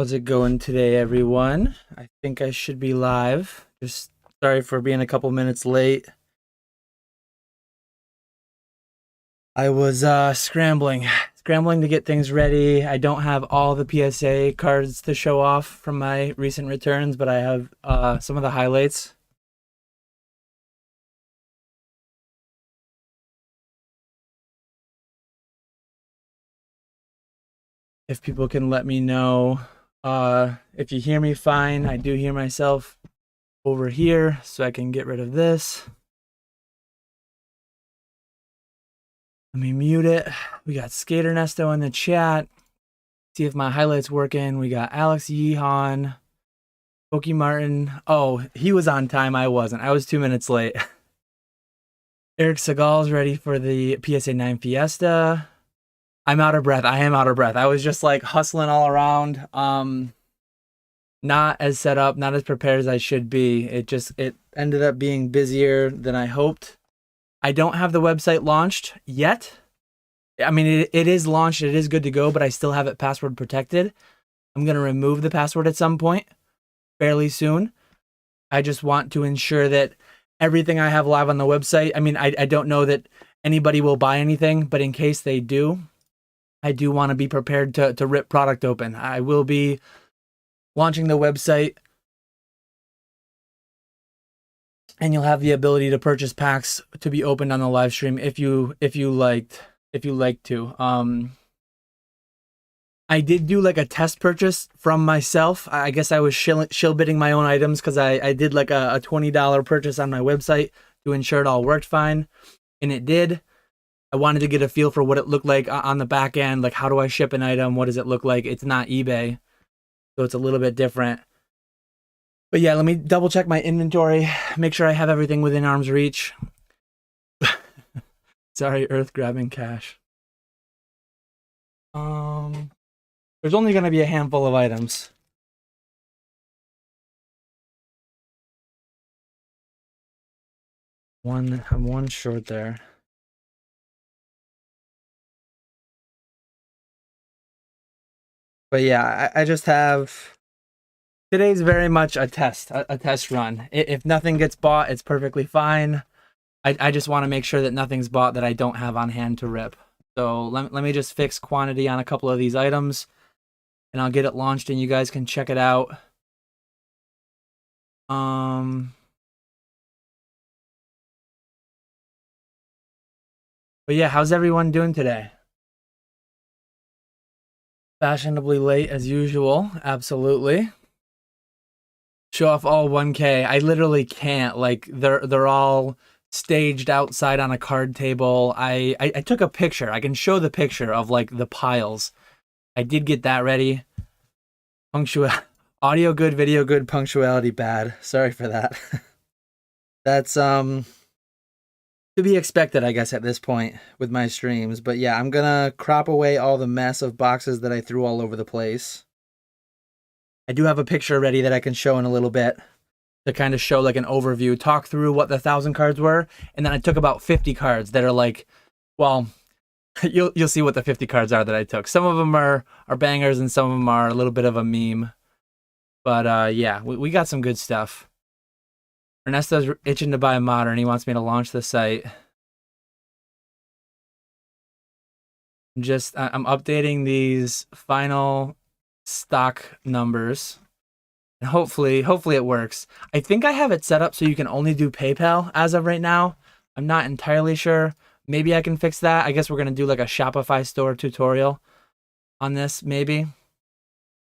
How's it going today, everyone? I think I should be live. Just sorry for being a couple minutes late. I was scrambling to get things ready. I don't have all the PSA cards to show off from my recent returns, but I have some of the highlights. If people can let me know if you hear me fine. I do hear myself over here, so I can get rid of this. Let me mute it. We got Skater Nesto in the chat. See if my highlights working. We got Alex Yeehan, Pokey Martin. Oh, he was on time. I wasn't. I was 2 minutes late. Eric Segal's ready for the PSA 9 Fiesta. I'm out of breath. I am out of breath. I was just like hustling all around. Not as set up, not as prepared as I should be. It ended up being busier than I hoped. I don't have the website launched yet. I mean, it is launched. It is good to go, but I still have it password protected. I'm going to remove the password at some point fairly soon. I just want to ensure that everything I have live on the website, I mean, I don't know that anybody will buy anything, but in case they do, I do want to be prepared to rip product open. I will be launching the website, and you'll have the ability to purchase packs to be opened on the live stream if you like to. I did do like a test purchase from myself. I guess I was shill bidding my own items because I did like a $20 purchase on my website to ensure it all worked fine, and it did. I wanted to get a feel for what it looked like on the back end. Like, how do I ship an item? What does it look like? It's not eBay, so it's a little bit different. But yeah, let me double check my inventory, make sure I have everything within arm's reach. Sorry, Earth grabbing cash. There's only going to be a handful of items. I'm one short there. But yeah, I just have... Today's very much a test run. If nothing gets bought, it's perfectly fine. I just want to make sure that nothing's bought that I don't have on hand to rip. So let me just fix quantity on a couple of these items, and I'll get it launched and you guys can check it out. But yeah, how's everyone doing today? Fashionably late as usual, absolutely. Show off all 1K. I literally can't. Like, they're all staged outside on a card table. I took a picture. I can show the picture of like the piles. I did get that ready. Audio good, video good, punctuality bad. Sorry for that. That's to be expected, I guess, at this point with my streams. But yeah, I'm gonna crop away all the mess of boxes that I threw all over the place. I do have a picture ready that I can show in a little bit to kind of show like an overview, talk through what the 1,000 cards were, and then I took about 50 cards that are like, well, you'll see what the 50 cards are that I took. Some of them are bangers and some of them are a little bit of a meme. But yeah, we got some good stuff. Ernesto's itching to buy a modern. He wants me to launch the site. I'm updating these final stock numbers, and hopefully it works. I think I have it set up so you can only do PayPal as of right now. I'm not entirely sure. Maybe I can fix that. I guess we're gonna do like a Shopify store tutorial on this, maybe.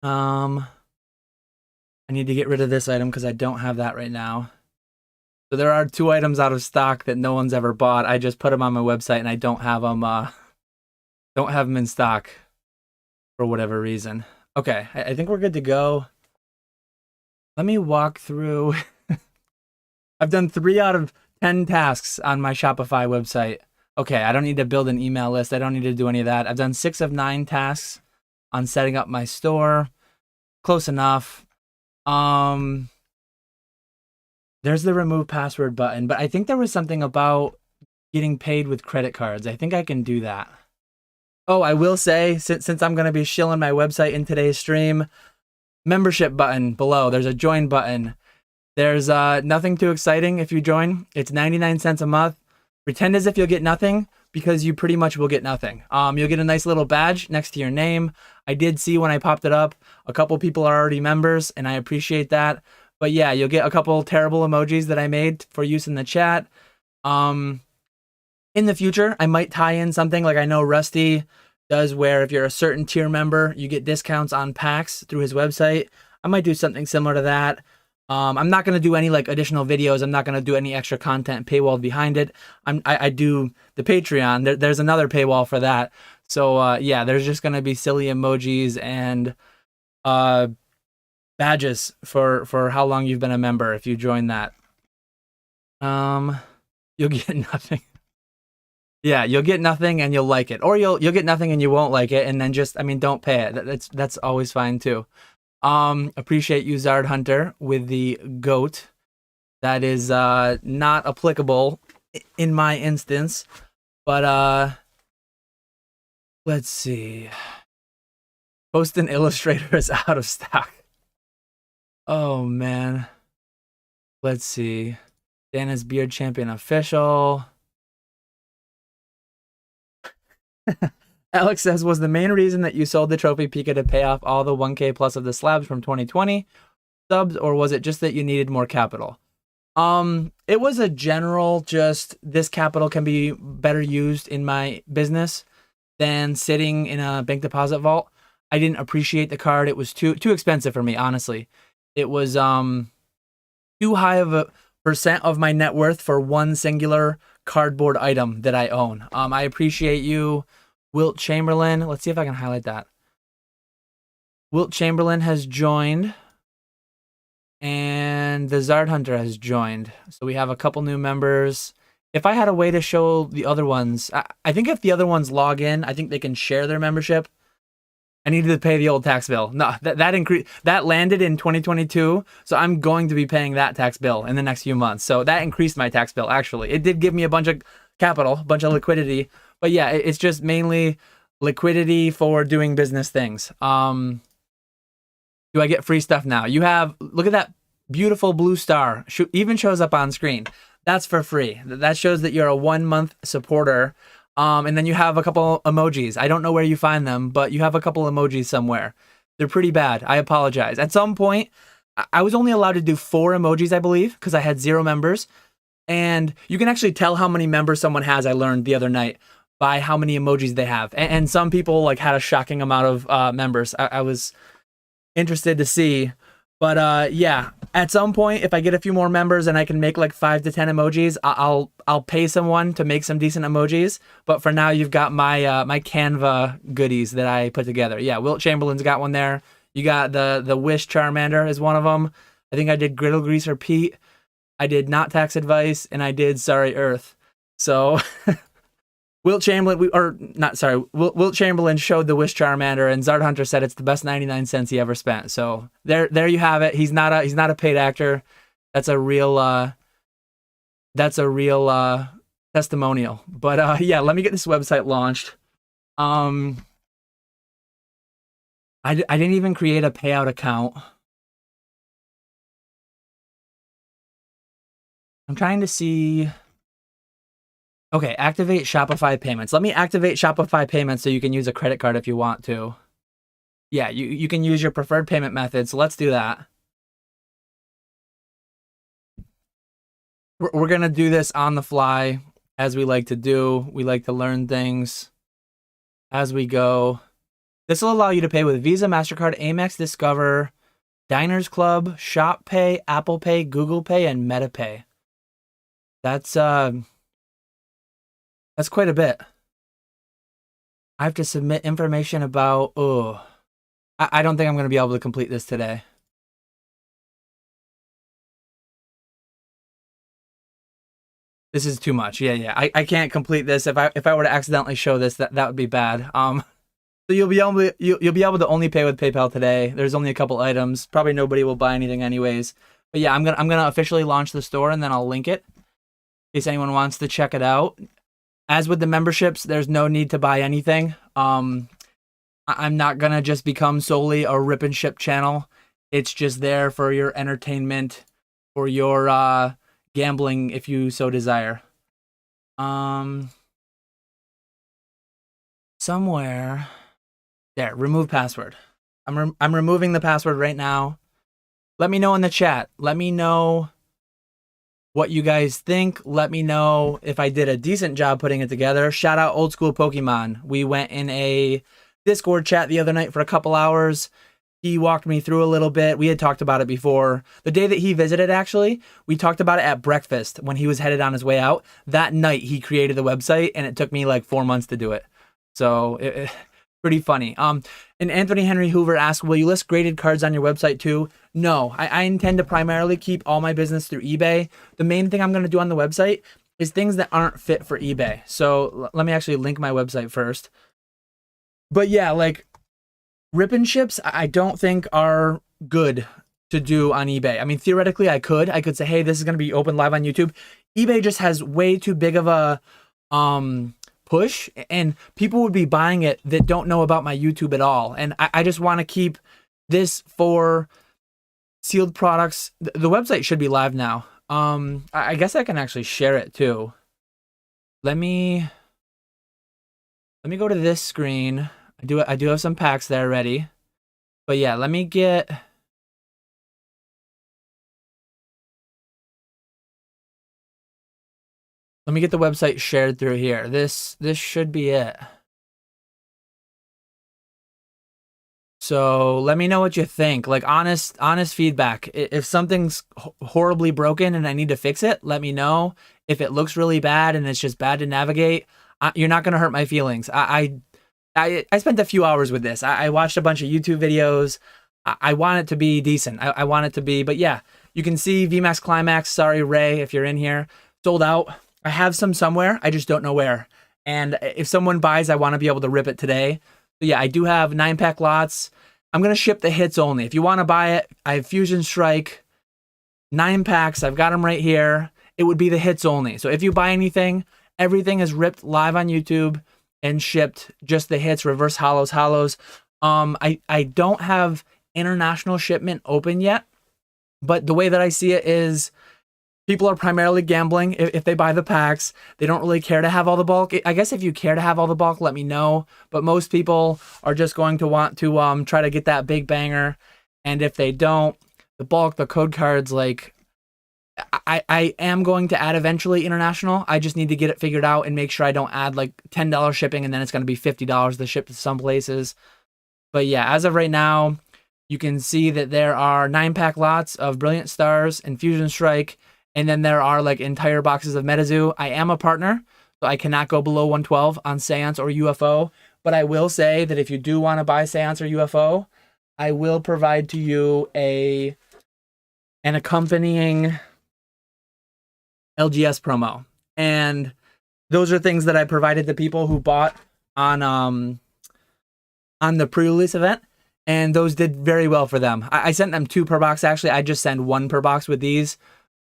I need to get rid of this item because I don't have that right now. So there are 2 items out of stock that no one's ever bought. I just put them on my website and I don't have them in stock for whatever reason. Okay, I think we're good to go. Let me walk through. I've done 3 out of 10 tasks on my Shopify website. Okay, I don't need to build an email list. I don't need to do any of that. I've done 6 of 9 tasks on setting up my store. Close enough. There's the remove password button, but I think there was something about getting paid with credit cards. I think I can do that. Oh, I will say, since I'm going to be shilling my website in today's stream, membership button below. There's a join button. There's nothing too exciting if you join. It's 99 cents a month. Pretend as if you'll get nothing, because you pretty much will get nothing. You'll get a nice little badge next to your name. I did see when I popped it up, a couple people are already members, and I appreciate that. But yeah, you'll get a couple terrible emojis that I made for use in the chat. In the future, I might tie in something like I know Rusty does, where if you're a certain tier member, you get discounts on packs through his website. I might do something similar to that. I'm not going to do any like additional videos. I'm not going to do any extra content paywall behind it. I do the Patreon. There's another paywall for that. So yeah, there's just going to be silly emojis and badges for how long you've been a member if you join that. You'll get nothing. Yeah, you'll get nothing and you'll like it, or you'll get nothing and you won't like it, and then just, I mean, don't pay it. That's always fine too. Appreciate you, Zard Hunter, with the goat. That is not applicable in my instance, but let's see. Post an Illustrator is out of stock. Oh man. Let's see. Dana's Beard Champion official. Alex says, was the main reason that you sold the Trophy Pika to pay off all the 1K plus of the slabs from 2020 subs, or was it just that you needed more capital? It was a general, just this capital can be better used in my business than sitting in a bank deposit vault. I didn't appreciate the card. It was too expensive for me, honestly. It was too high of a percent of my net worth for one singular cardboard item that I own. I appreciate you, Wilt Chamberlain. Let's see if I can highlight that. Wilt Chamberlain has joined, and the Zard Hunter has joined. So we have a couple new members. If I had a way to show the other ones, I think if the other ones log in, I think they can share their membership. I needed to pay the old tax bill. No, that landed in 2022, so I'm going to be paying that tax bill in the next few months. So that increased my tax bill, actually. It did give me a bunch of capital, a bunch of liquidity. But yeah, it's just mainly liquidity for doing business things. Do I get free stuff now? You have, look at that beautiful blue star. Even shows up on screen. That's for free. That shows that you're a 1 month supporter. And then you have a couple emojis. I don't know where you find them, but you have a couple emojis somewhere. They're pretty bad. I apologize. At some point, I was only allowed to do 4 emojis, I believe, because I had 0 members. And you can actually tell how many members someone has, I learned the other night, by how many emojis they have. And some people like had a shocking amount of members. I was interested to see. But yeah, at some point, if I get a few more members and I can make like 5 to 10 emojis, I'll pay someone to make some decent emojis. But for now, you've got my my Canva goodies that I put together. Yeah, Wilt Chamberlain's got one there. You got the Wish Charmander is one of them. I think I did Griddle Greaser Pete. I did Not Tax Advice, and I did Sorry Earth. So Wilt Chamberlain, Wilt Chamberlain showed the Wish Charmander, and Zard Hunter said it's the best 99 cents he ever spent. So there you have it. He's not a paid actor. That's a real testimonial. But yeah, let me get this website launched. I didn't even create a payout account. I'm trying to see. Okay, activate Shopify payments. Let me activate Shopify payments so you can use a credit card if you want to. Yeah, you can use your preferred payment method, so let's do that. We're going to do this on the fly, as we like to do. We like to learn things as we go. This will allow you to pay with Visa, MasterCard, Amex, Discover, Diners Club, Shop Pay, Apple Pay, Google Pay, and MetaPay. That's quite a bit. I have to submit information about, I don't think I'm going to be able to complete this today. This is too much. Yeah. I can't complete this. If I were to accidentally show this, that would be bad. So you'll be able to only pay with PayPal today. There's only a couple items. Probably nobody will buy anything anyways. But yeah, I'm gonna officially launch the store, and then I'll link it in case anyone wants to check it out. As with the memberships, there's no need to buy anything. I'm not gonna just become solely a rip and ship channel It's just there for your entertainment or your gambling if you so desire. Somewhere there, remove password. I'm removing the password right now. Let me know in the chat. Let me know what you guys think. Let me know if I did a decent job putting it together. Shout out Old Skool Pokemon. We went in a Discord chat the other night for a couple hours. He walked me through a little bit. We had talked about it before. The day that he visited, actually, we talked about it at breakfast when he was headed on his way out. That night, he created the website, and it took me like 4 months to do it. So, pretty funny. And Anthony Henry Hoover asked, will you list graded cards on your website too? No, I intend to primarily keep all my business through eBay. The main thing I'm going to do on the website is things that aren't fit for eBay. So let me actually link my website first. But yeah, like rip and ships, I don't think are good to do on eBay. I mean, theoretically, I could say, hey, this is going to be open live on YouTube. eBay just has way too big of a push, and people would be buying it that don't know about my YouTube at all. And I just want to keep this for sealed products. The website should be live now. I guess I can actually share it too. Let me go to this screen. I do have some packs there ready. But yeah, let me get the website shared through here. This should be it. So let me know what you think. Like honest feedback. If something's horribly broken and I need to fix it, let me know. If it looks really bad and it's just bad to navigate, you're not gonna hurt my feelings. I spent a few hours with this. I watched a bunch of YouTube videos. I want it to be decent. I want it to be, but yeah, you can see VMAX Climax. Sorry, Ray, if you're in here, sold out. I have some somewhere. I just don't know where. And if someone buys, I want to be able to rip it today. So yeah, I do have 9-pack lots. I'm going to ship the hits only. If you want to buy it, I have Fusion Strike, 9 packs. I've got them right here. It would be the hits only. So if you buy anything, everything is ripped live on YouTube and shipped. Just the hits, reverse hollows. I don't have international shipment open yet, but the way that I see it is people are primarily gambling. If they buy the packs, they don't really care to have all the bulk. I guess if you care to have all the bulk, let me know. But most people are just going to want to try to get that big banger. And if they don't, the bulk, the code cards, like I am going to add eventually international. I just need to get it figured out and make sure I don't add like $10 shipping and then it's going to be $50 to ship to some places. But yeah, as of right now, you can see that there are 9-pack lots of Brilliant Stars and Fusion Strike. And then there are like entire boxes of Metazoo. I am a partner, so I cannot go below 112 on Seance or UFO. But I will say that if you do want to buy Seance or UFO, I will provide to you an accompanying LGS promo. And those are things that I provided to people who bought on the pre-release event. And those did very well for them. I sent them 2 per box, actually. I just send 1 per box with these.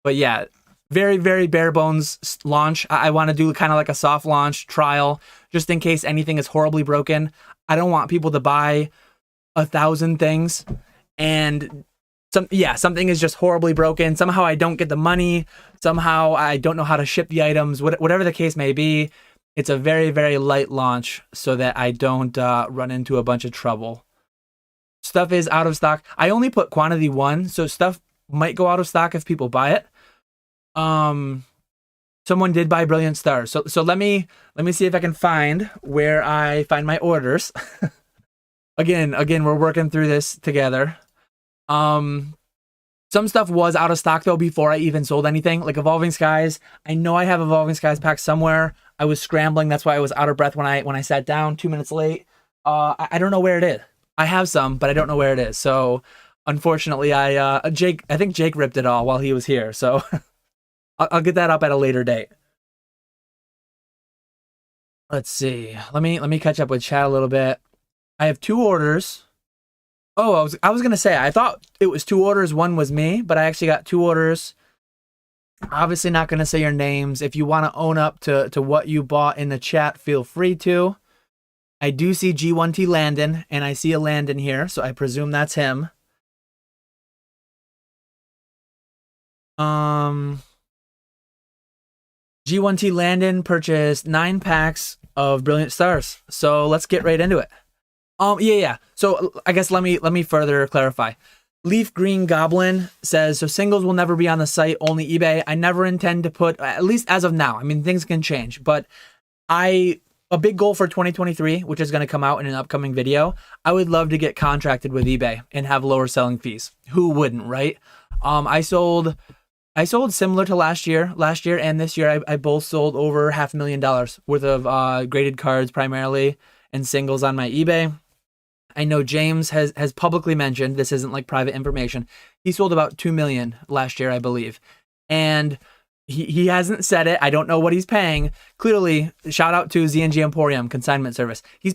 But yeah, very, very bare bones launch. I want to do kind of like a soft launch trial, just in case anything is horribly broken. I don't want people to buy 1,000 things and something is just horribly broken. Somehow I don't get the money. Somehow I don't know how to ship the items. Whatever the case may be, it's a very, very light launch so that I don't run into a bunch of trouble. Stuff is out of stock. I only put quantity 1, so stuff might go out of stock if people buy it. Someone did buy Brilliant Stars. So let me see if I can find where I find my orders. Again, we're working through this together. Some stuff was out of stock though before I even sold anything. Like Evolving Skies. I know I have Evolving Skies pack somewhere. I was scrambling. That's why I was out of breath when I sat down 2 minutes late. I don't know where it is. I have some, but I don't know where it is. So unfortunately, I think Jake ripped it all while he was here. So I'll get that up at a later date. Let's see. Let me catch up with chat a little bit. I have 2 orders. Oh, I was gonna say I thought it was 2 orders. 1 was me, but I actually got 2 orders. Obviously, not gonna say your names. If you want to own up to what you bought in the chat, feel free to. I do see G1T Landon, and I see a Landon here, so I presume that's him. G1T Landon purchased 9 packs of Brilliant Stars. So let's get right into it. Yeah. So I guess let me further clarify. Leaf Green Goblin says, so singles will never be on the site, only eBay. I never intend to put, at least as of now, I mean, things can change, but a big goal for 2023, which is going to come out in an upcoming video, I would love to get contracted with eBay and have lower selling fees. Who wouldn't, right? I sold similar to last year and this year, I both sold over $500,000 worth of graded cards primarily and singles on my eBay. I know James has publicly mentioned, this isn't like private information, he sold about 2 million last year, I believe. And he hasn't said it. I don't know what he's paying. Clearly, shout out to ZNG Emporium consignment service. He's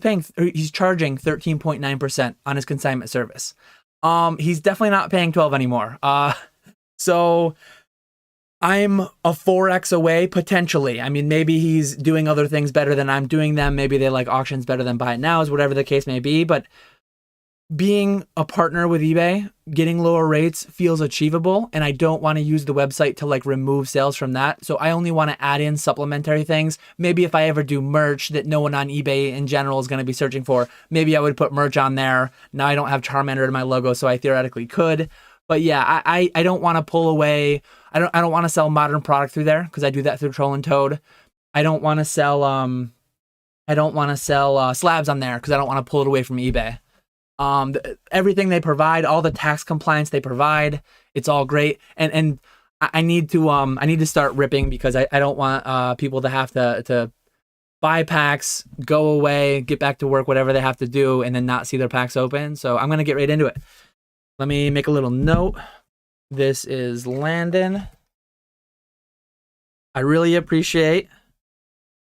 charging 13.9% on his consignment service. He's definitely not paying 12 anymore. So I'm a 4x away potentially. I mean, maybe he's doing other things better than I'm doing them. Maybe they like auctions better than buy it nows, whatever the case may be. But being a partner with eBay, getting lower rates feels achievable, and I don't want to use the website to like remove sales from that. So I only want to add in supplementary things. Maybe if I ever do merch that no one on eBay in general is going to be searching for, maybe I would put merch on there. Now I don't have Charmander in my logo, so I theoretically could. But yeah, I don't want to pull away. I don't want to sell modern product through there because I do that through Troll and Toad. I don't want to sell slabs on there because I don't want to pull it away from eBay. Everything they provide, all the tax compliance they provide, it's all great. And I need to start ripping because I don't want people to have to buy packs, go away, get back to work, whatever they have to do, and then not see their packs open. So I'm gonna get right into it. Let me make a little note. This is Landon. I really appreciate,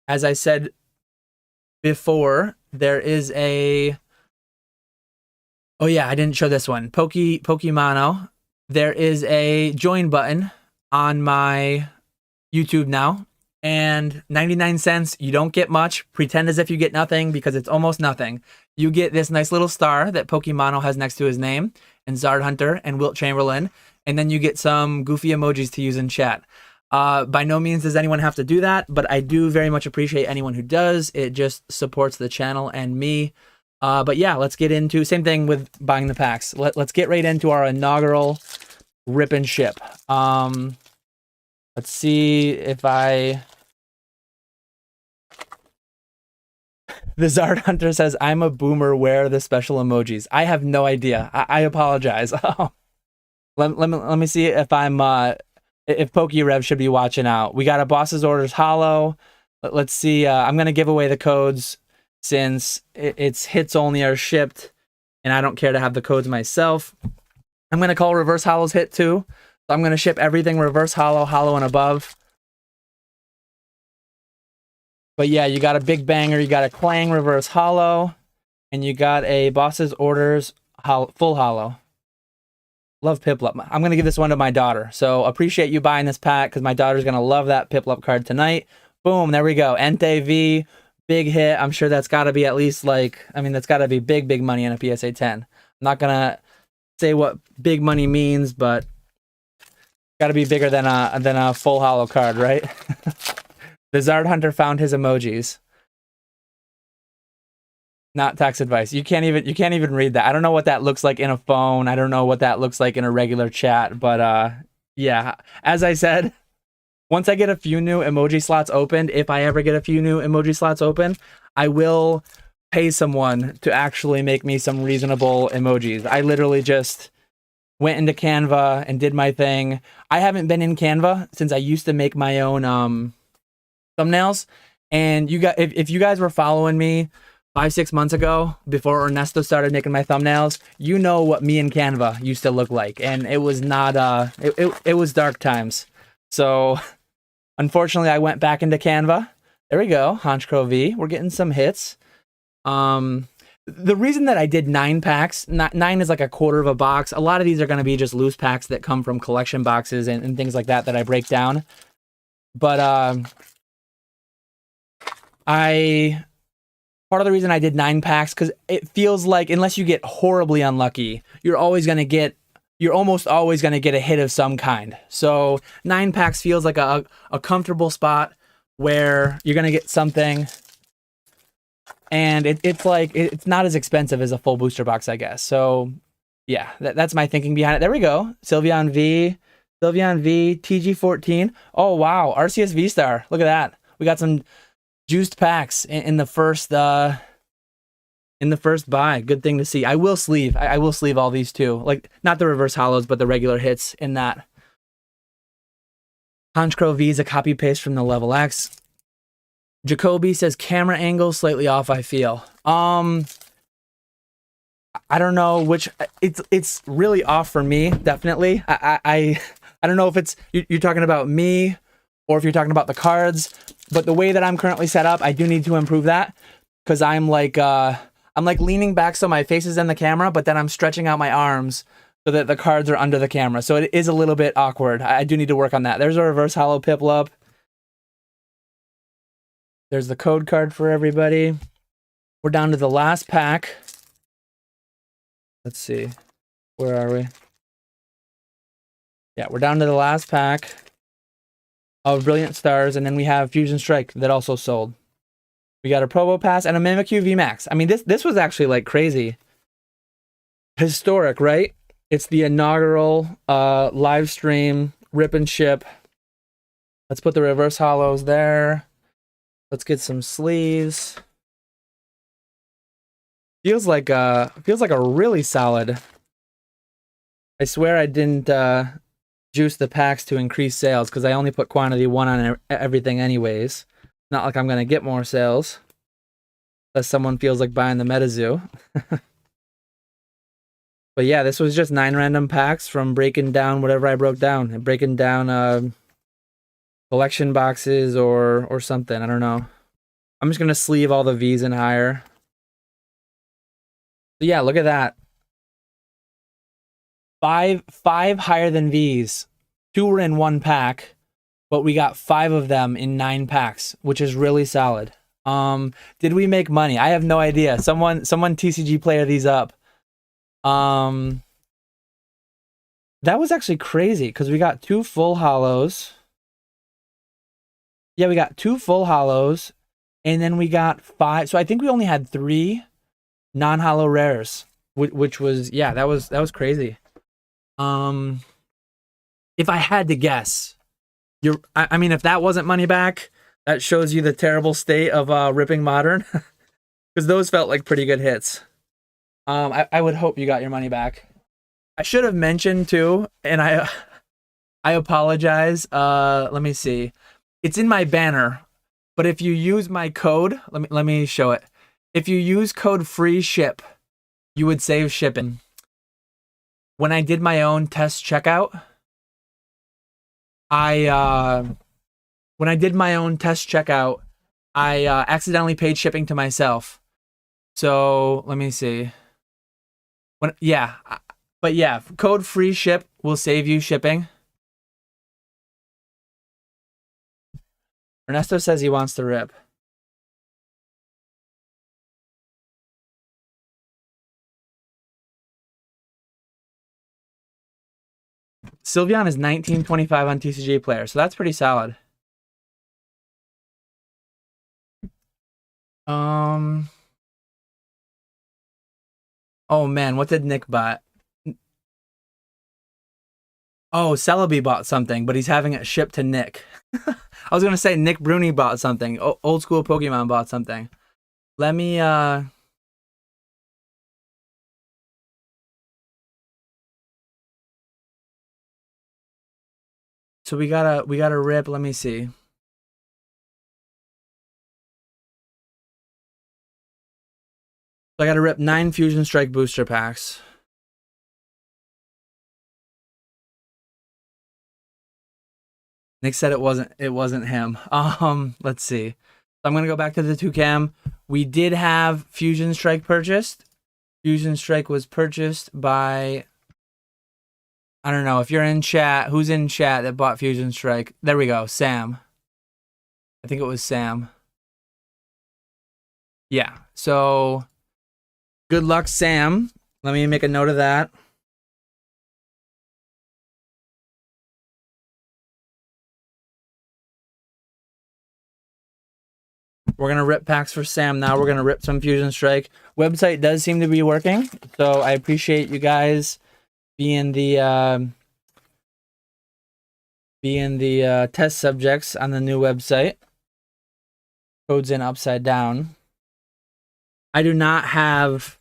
as I said before, there is a oh yeah, I didn't show this one. Pokemon. There is a join button on my YouTube now. And 99 cents, you don't get much. Pretend as if you get nothing because it's almost nothing. You get this nice little star that Pokemon has next to his name, and Zard Hunter and Wilt Chamberlain. And then you get some goofy emojis to use in chat. By no means does anyone have to do that, but I do very much appreciate anyone who does. It just supports the channel and me. But yeah, let's get into same thing with buying the packs. Let's get right into our inaugural rip and ship. Let's see if the Zard Hunter says, I'm a boomer, where are the special emojis? I have no idea. I apologize. let me see if if PokeRev should be watching out. We got a Boss's Orders Hollow. Let's see. I'm going to give away the codes since it's hits only are shipped, and I don't care to have the codes myself. I'm going to call Reverse Hollows hit too. So I'm going to ship everything Reverse Hollow, Hollow, and above. But yeah, you got a Big Banger, you got a Clang Reverse Hollow, and you got a Boss's Orders Full Hollow. Love Piplup. I'm going to give this one to my daughter. So appreciate you buying this pack because my daughter's going to love that Piplup card tonight. Boom, there we go. Entei V. Big hit. I'm sure that's got to be at least that's got to be big money in a PSA 10. I'm not going to say what big money means, but got to be bigger than a full hollow card, right? The Zard Hunter found his emojis. Not tax advice. You can't even read that. I don't know what that looks like in a phone. I don't know what that looks like in a regular chat, but yeah, as I said, once I get a few new emoji slots opened, if I ever get a few new emoji slots open, I will pay someone to actually make me some reasonable emojis. I literally just went into Canva and did my thing. I haven't been in Canva since I used to make my own thumbnails. And if you guys were following me 5-6 months ago, before Ernesto started making my thumbnails, you know what me in Canva used to look like. And it was not, it was dark times. So unfortunately, I went back into Canva. There we go, Honchcrow V. We're getting some hits. The reason that I did 9 packs, 9 is like a quarter of a box. A lot of these are going to be just loose packs that come from collection boxes and things like that I break down. But part of the reason I did 9 packs, because it feels like unless you get horribly unlucky, you're always going to get you're almost always going to get a hit of some kind. So 9 packs feels like a comfortable spot where you're going to get something. And it's like, it's not as expensive as a full booster box, I guess. So yeah, that's my thinking behind it. There we go. Sylveon V, TG14. Oh, wow. RCS V-Star. Look at that. We got some juiced packs in the first buy. Good thing to see. I will sleeve. I will sleeve all these too. Like, not the reverse hollows, but the regular hits in that. Honchkrow V is a copy paste from the Level X. Jacoby says camera angle slightly off, I feel. I don't know which. It's really off for me, definitely. I don't know if it's you're talking about me or if you're talking about the cards, but the way that I'm currently set up, I do need to improve that because I'm like leaning back so my face is in the camera, but then I'm stretching out my arms so that the cards are under the camera. So it is a little bit awkward. I do need to work on that. There's a reverse hollow Piplup. There's the code card for everybody. We're down to the last pack. Let's see. Where are we? Yeah, we're down to the last pack of Brilliant Stars, and then we have Fusion Strike that also sold. We got a Probo Pass and a Mimikyu VMAX. I mean, this was actually like crazy. Historic, right? It's the inaugural live stream rip and ship. Let's put the reverse hollows there. Let's get some sleeves. Feels like a really solid. I swear I didn't juice the packs to increase sales because I only put quantity 1 on everything anyways. Not like I'm gonna get more sales unless someone feels like buying the Metazoo. But yeah, this was just 9 random packs from breaking down whatever I broke down and breaking down collection boxes or something. I don't know. I'm just gonna sleeve all the V's in higher. So yeah, look at that. Five higher than V's. 2 were in 1 pack, but we got 5 of them in 9 packs, which is really solid. Did we make money? I have no idea. Someone TCG player these up. That was actually crazy because we got 2 full hollows. Yeah, we got 2 full hollows, and then we got 5. So I think we only had 3 non-hollow rares, which was, yeah, that was crazy. If I had to guess, I mean, if that wasn't money back, that shows you the terrible state of ripping Modern, because those felt like pretty good hits. I would hope you got your money back. I should have mentioned too, and I apologize. Let me see. It's in my banner, but if you use my code, let me show it. If you use code free ship, you would save shipping. When I did my own test checkout, I accidentally paid shipping to myself. So let me see. But yeah, code free ship will save you shipping. Ernesto says he wants to rip. Sylveon is 1925 on TCG Player, so that's pretty solid. Oh man, what did Nick buy? Oh, Celebi bought something, but he's having it shipped to Nick. I was gonna say Nick Bruni bought something. Old Skool Pokemon bought something. Let me So we gotta rip. Let me see. So I gotta rip 9 Fusion Strike booster packs. Nick said it wasn't him. Let's see. So I'm gonna go back to the 2cam. We did have Fusion Strike purchased. Fusion Strike was purchased by, I don't know if you're in chat. Who's in chat that bought Fusion Strike? There we go. Sam. I think it was Sam. Yeah. So good luck, Sam. Let me make a note of that. We're gonna rip packs for Sam now. We're gonna rip some Fusion Strike. Website does seem to be working, so I appreciate you guys being the test subjects on the new website. Code's in upside down. I do not have.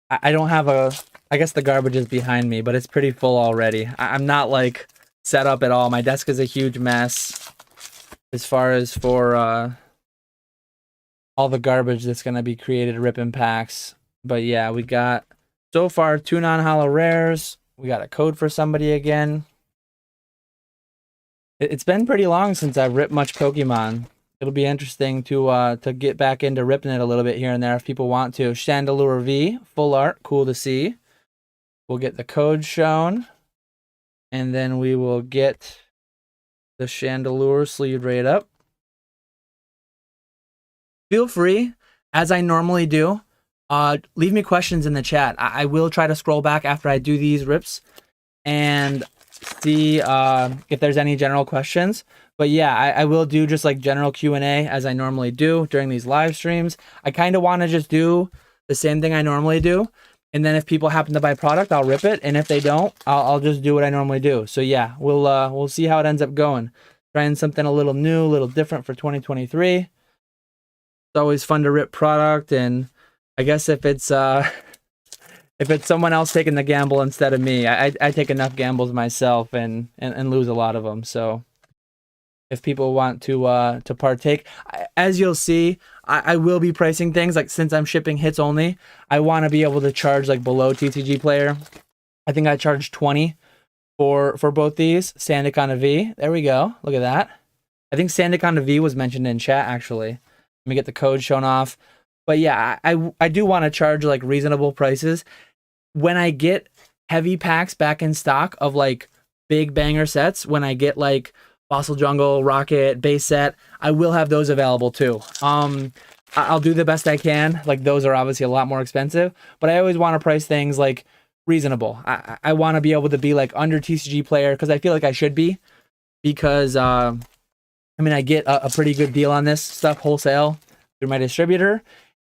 I don't have a. I guess the garbage is behind me, but it's pretty full already. I'm not like set up at all. My desk is a huge mess as far as for all the garbage that's gonna be created ripping packs. But yeah, we got so far 2 non-holo rares. We got a code for somebody again. It's been pretty long since I've ripped much Pokemon. It'll be interesting to get back into ripping it a little bit here and there if people want to. Chandelure V, full art, cool to see. We'll get the code shown, and then we will get the Chandelure sleeved right up. Feel free, as I normally do, leave me questions in the chat. I will try to scroll back after I do these rips and see if there's any general questions. But yeah, I will do just like general Q&A as I normally do during these live streams. I kind of want to just do the same thing I normally do. And then if people happen to buy product, I'll rip it. And if they don't, I'll just do what I normally do. So yeah, we'll see how it ends up going. Trying something a little new, a little different for 2023. It's always fun to rip product. And I guess if it's someone else taking the gamble instead of me, I take enough gambles myself and lose a lot of them. So if people want to partake, as you'll see, I will be pricing things like, since I'm shipping hits only, I want to be able to charge like below TCG Player. I think I charged 20 for both these. Sandic on a V. There we go. Look at that. I think Sandic on a V was mentioned in chat actually. Let me get the code shown off. But yeah, I do want to charge like reasonable prices. When I get heavy packs back in stock of like big banger sets, when I get like Fossil Jungle, Rocket, base set, I will have those available too. I'll do the best I can. Like those are obviously a lot more expensive, but I always want to price things like reasonable. I want to be able to be like under TCG Player because I feel like I should be, because I mean I get a pretty good deal on this stuff wholesale through my distributor.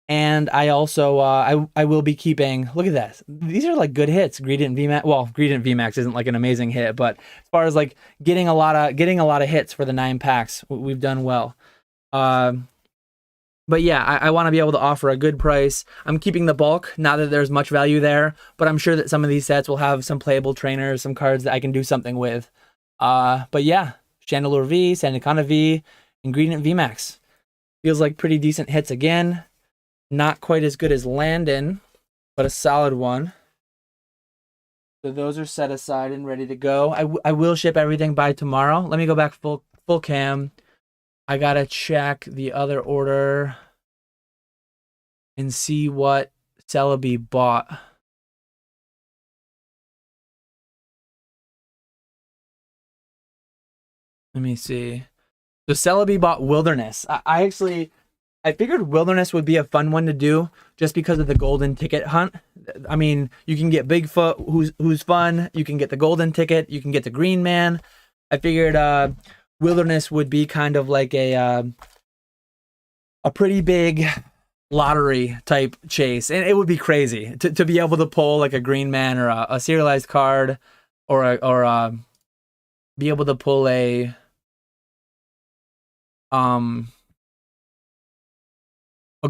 And I also I will be keeping, look at that, these are like good hits. Gradient VMAX, well, Gradient VMAX isn't like an amazing hit, but as far as like getting a lot of hits for the 9 packs, we've done well. But yeah, I want to be able to offer a good price. I'm keeping the bulk, not that there's much value there, but I'm sure that some of these sets will have some playable trainers, some cards that I can do something with. But yeah, Chandelure V, Sandicana V, Ingredient VMAX. Feels like pretty decent hits again. Not quite as good as Landon, but a solid one. So those are set aside and ready to go. I will ship everything by tomorrow. Let me go back full cam. I gotta check the other order and see what Celebi bought. Let me see. So Celebi bought Wilderness. I figured Wilderness would be a fun one to do just because of the golden ticket hunt. I mean, you can get Bigfoot, who's fun. You can get the golden ticket. You can get the Green Man. I figured Wilderness would be kind of like a pretty big lottery type chase, and it would be crazy to be able to pull like a Green Man or a serialized card, or be able to pull a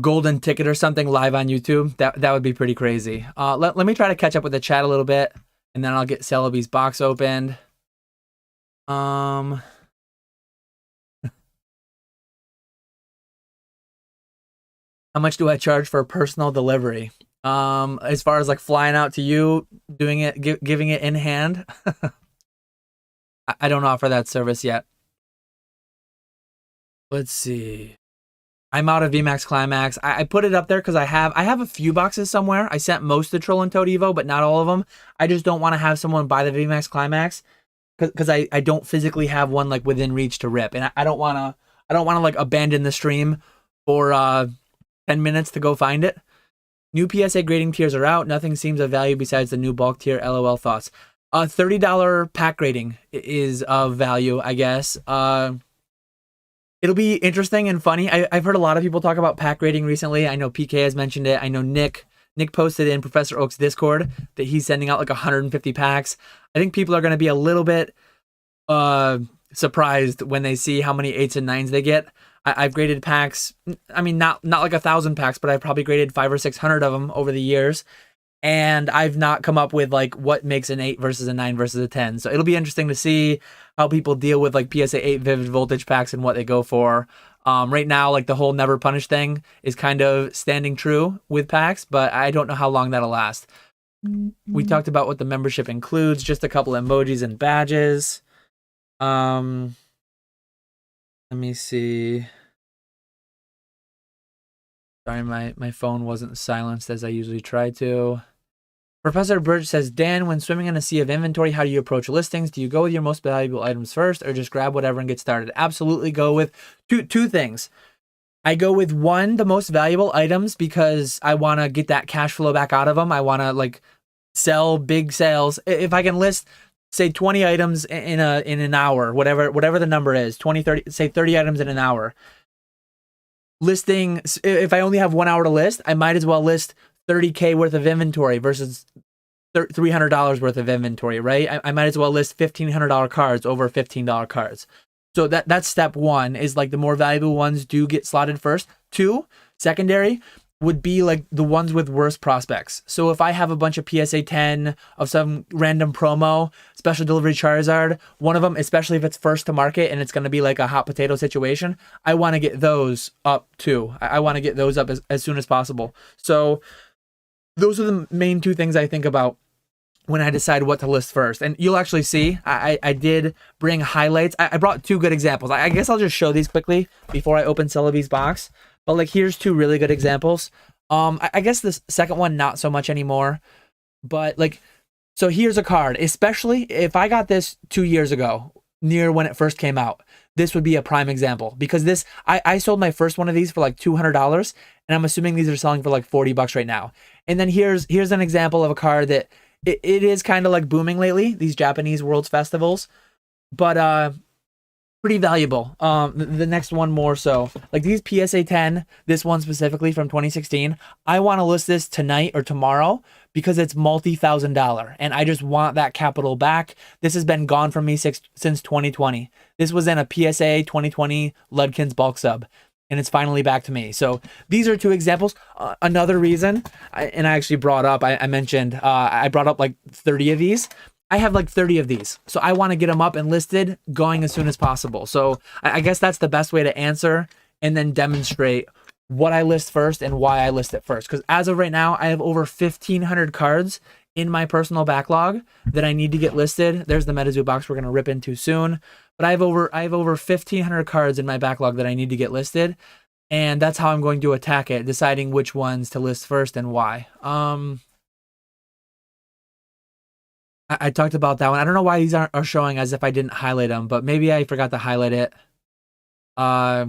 golden ticket or something live on YouTube. That would be pretty crazy. Let me try to catch up with the chat a little bit, and then I'll get Celebi's box opened. How much do I charge for personal delivery? As far as like flying out to you, doing it, giving it in hand. I don't offer that service yet. Let's see. I'm out of VMAX Climax. I put it up there because I have a few boxes somewhere. I sent most to Troll and Toad Evo, but not all of them. I just don't want to have someone buy the VMAX Climax because I don't physically have one like within reach to rip, and I don't want to like abandon the stream for 10 minutes to go find it. New PSA grading tiers are out. Nothing seems of value besides the new bulk tier. LOL thoughts. $30 pack rating is of value, I guess. It'll be interesting and funny. I've heard a lot of people talk about pack rating recently. I know PK has mentioned it. I know Nick posted in Professor Oak's Discord that he's sending out like 150 packs. I think people are going to be a little bit surprised when they see how many 8s and 9s they get. I've graded packs. I mean, not like 1,000 packs, but I've probably graded 500 or 600 of them over the years. And I've not come up with like what makes an 8 versus a 9 versus a 10. So it'll be interesting to see how people deal with like PSA 8 Vivid Voltage packs and what they go for. Right now, like the whole never punish thing is kind of standing true with packs, but I don't know how long that'll last. We talked about what the membership includes, just a couple emojis and badges. Let me see. Sorry, my phone wasn't silenced as I usually try to. Professor Birch says, Dan, when swimming in a sea of inventory, how do you approach listings? Do you go with your most valuable items first or just grab whatever and get started? Absolutely go with two things. I go with one, the most valuable items, because I want to get that cash flow back out of them. I want to like sell big sales. If I can list, say 20 items in an hour, whatever the number is, 20, 30, say 30 items in an hour. Listing, if I only have 1 hour to list, I might as well list $30K worth of inventory versus $300 worth of inventory, right? I might as well list $1,500 cards over $15 cards. So that's step one, is like the more valuable ones do get slotted first. Two, secondary would be like the ones with worse prospects. So if I have a bunch of PSA 10 of some random promo, special delivery Charizard, one of them, especially if it's first to market and it's going to be like a hot potato situation, I want to get those up too. I want to get those up as soon as possible. So those are the main two things I think about when I decide what to list first. And you'll actually see, I did bring highlights. I brought two good examples. I guess I'll just show these quickly before I open Celebi's box. But like, here's two really good examples. I guess the second one, not so much anymore. But like, so here's a card, especially if I got this 2 years ago, near when it first came out, this would be a prime example, because this, I sold my first one of these for like $200, and I'm assuming these are selling for like $40 right now. And then here's an example of a card that it is kind of like booming lately, these Japanese Worlds festivals, but pretty valuable. The next one more so. Like these PSA 10, this one specifically from 2016, I want to list this tonight or tomorrow because it's multi-$1,000 and I just want that capital back. This has been gone from me since 2020. This was in a PSA 2020 Ludkins bulk sub, and it's finally back to me. So these are two examples. Another reason, and I actually brought up, I mentioned, I brought up like 30 of these. I have like 30 of these. So I want to get them up and listed going as soon as possible. So I guess that's the best way to answer and then demonstrate what I list first and why I list it first. Because as of right now, I have over 1,500 cards in my personal backlog that I need to get listed. There's the Metazoo box we're going to rip into soon. But I have over 1,500 cards in my backlog that I need to get listed. And that's how I'm going to attack it, deciding which ones to list first and why. I talked about that one. I don't know why these are showing as if I didn't highlight them, but maybe I forgot to highlight it. But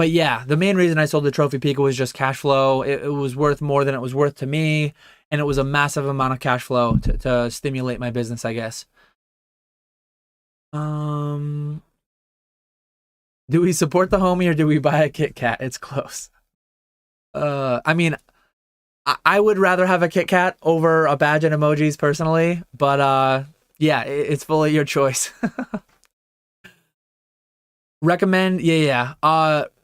yeah, the main reason I sold the Trophy Pika was just cash flow. It was worth more than it was worth to me, and it was a massive amount of cash flow to stimulate my business, I guess. Do we support the homie or do we buy a Kit Kat? It's close. I mean, I would rather have a Kit Kat over a badge and emojis personally, but yeah, it's fully your choice. Recommend, yeah.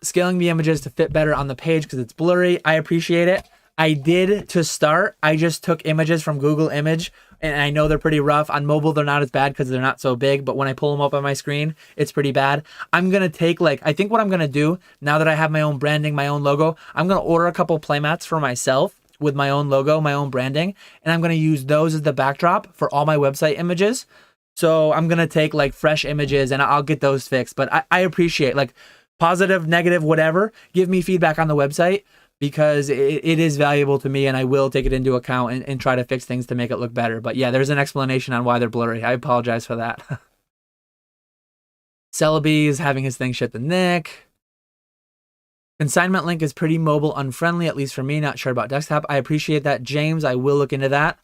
Scaling the images to fit better on the page because it's blurry. I appreciate it. I did to start. I just took images from Google Image, and I know they're pretty rough. On mobile, they're not as bad because they're not so big, but when I pull them up on my screen, it's pretty bad. I'm going to take, like, I think what I'm going to do, now that I have my own branding, my own logo, I'm going to order a couple playmats for myself with my own logo, my own branding, and I'm going to use those as the backdrop for all my website images. So I'm going to take, like, fresh images, and I'll get those fixed. But I appreciate, like, positive, negative, whatever, give me feedback on the website, because it is valuable to me, and I will take it into account and try to fix things to make it look better. But yeah, there's an explanation on why they're blurry. I apologize for that. Celebi is having his thing shipped to Nick. Consignment link is pretty mobile unfriendly, at least for me. Not sure about desktop. I appreciate that, James. I will look into that.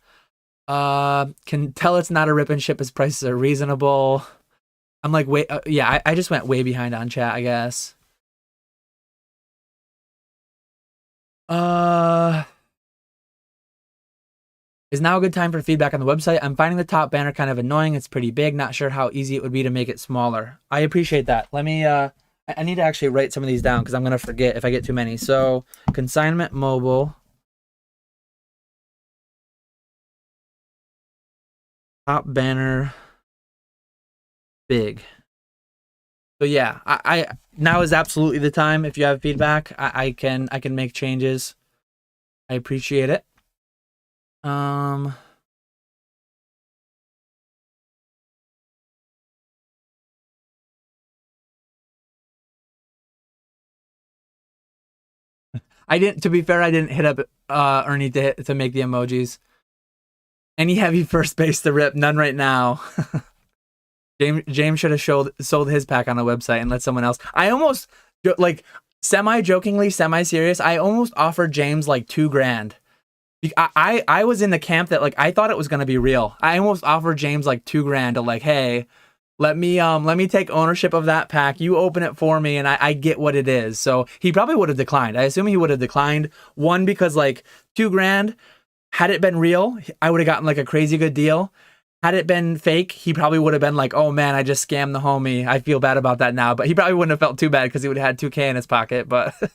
Can tell it's not a rip and ship as prices are reasonable. I'm like, wait, yeah, I just went way behind on chat, I guess. Is now a good time for feedback on the website? I'm finding the top banner kind of annoying. It's pretty big. Not sure how easy it would be to make it smaller. I appreciate that. Let me, I need to actually write some of these down because I'm going to forget if I get too many. So, consignment mobile. Top banner. Big. So yeah, I now is absolutely the time. If you have feedback, I can make changes. I appreciate it. I didn't. To be fair, I didn't hit up Ernie to make the emojis. Any heavy first base to rip? None right now. James should have sold his pack on the website and let someone else. I almost like semi-jokingly, semi-serious. I almost offered James like $2,000. I was in the camp that like I thought it was gonna be real. I almost offered James like $2,000 to like, hey, let me take ownership of that pack. You open it for me, and I get what it is. So he probably would have declined. I assume he would have declined. One, because like $2,000, had it been real, I would have gotten like a crazy good deal. Had it been fake, he probably would have been like, oh man, I just scammed the homie. I feel bad about that now. But he probably wouldn't have felt too bad because he would have had $2,000 in his pocket. But that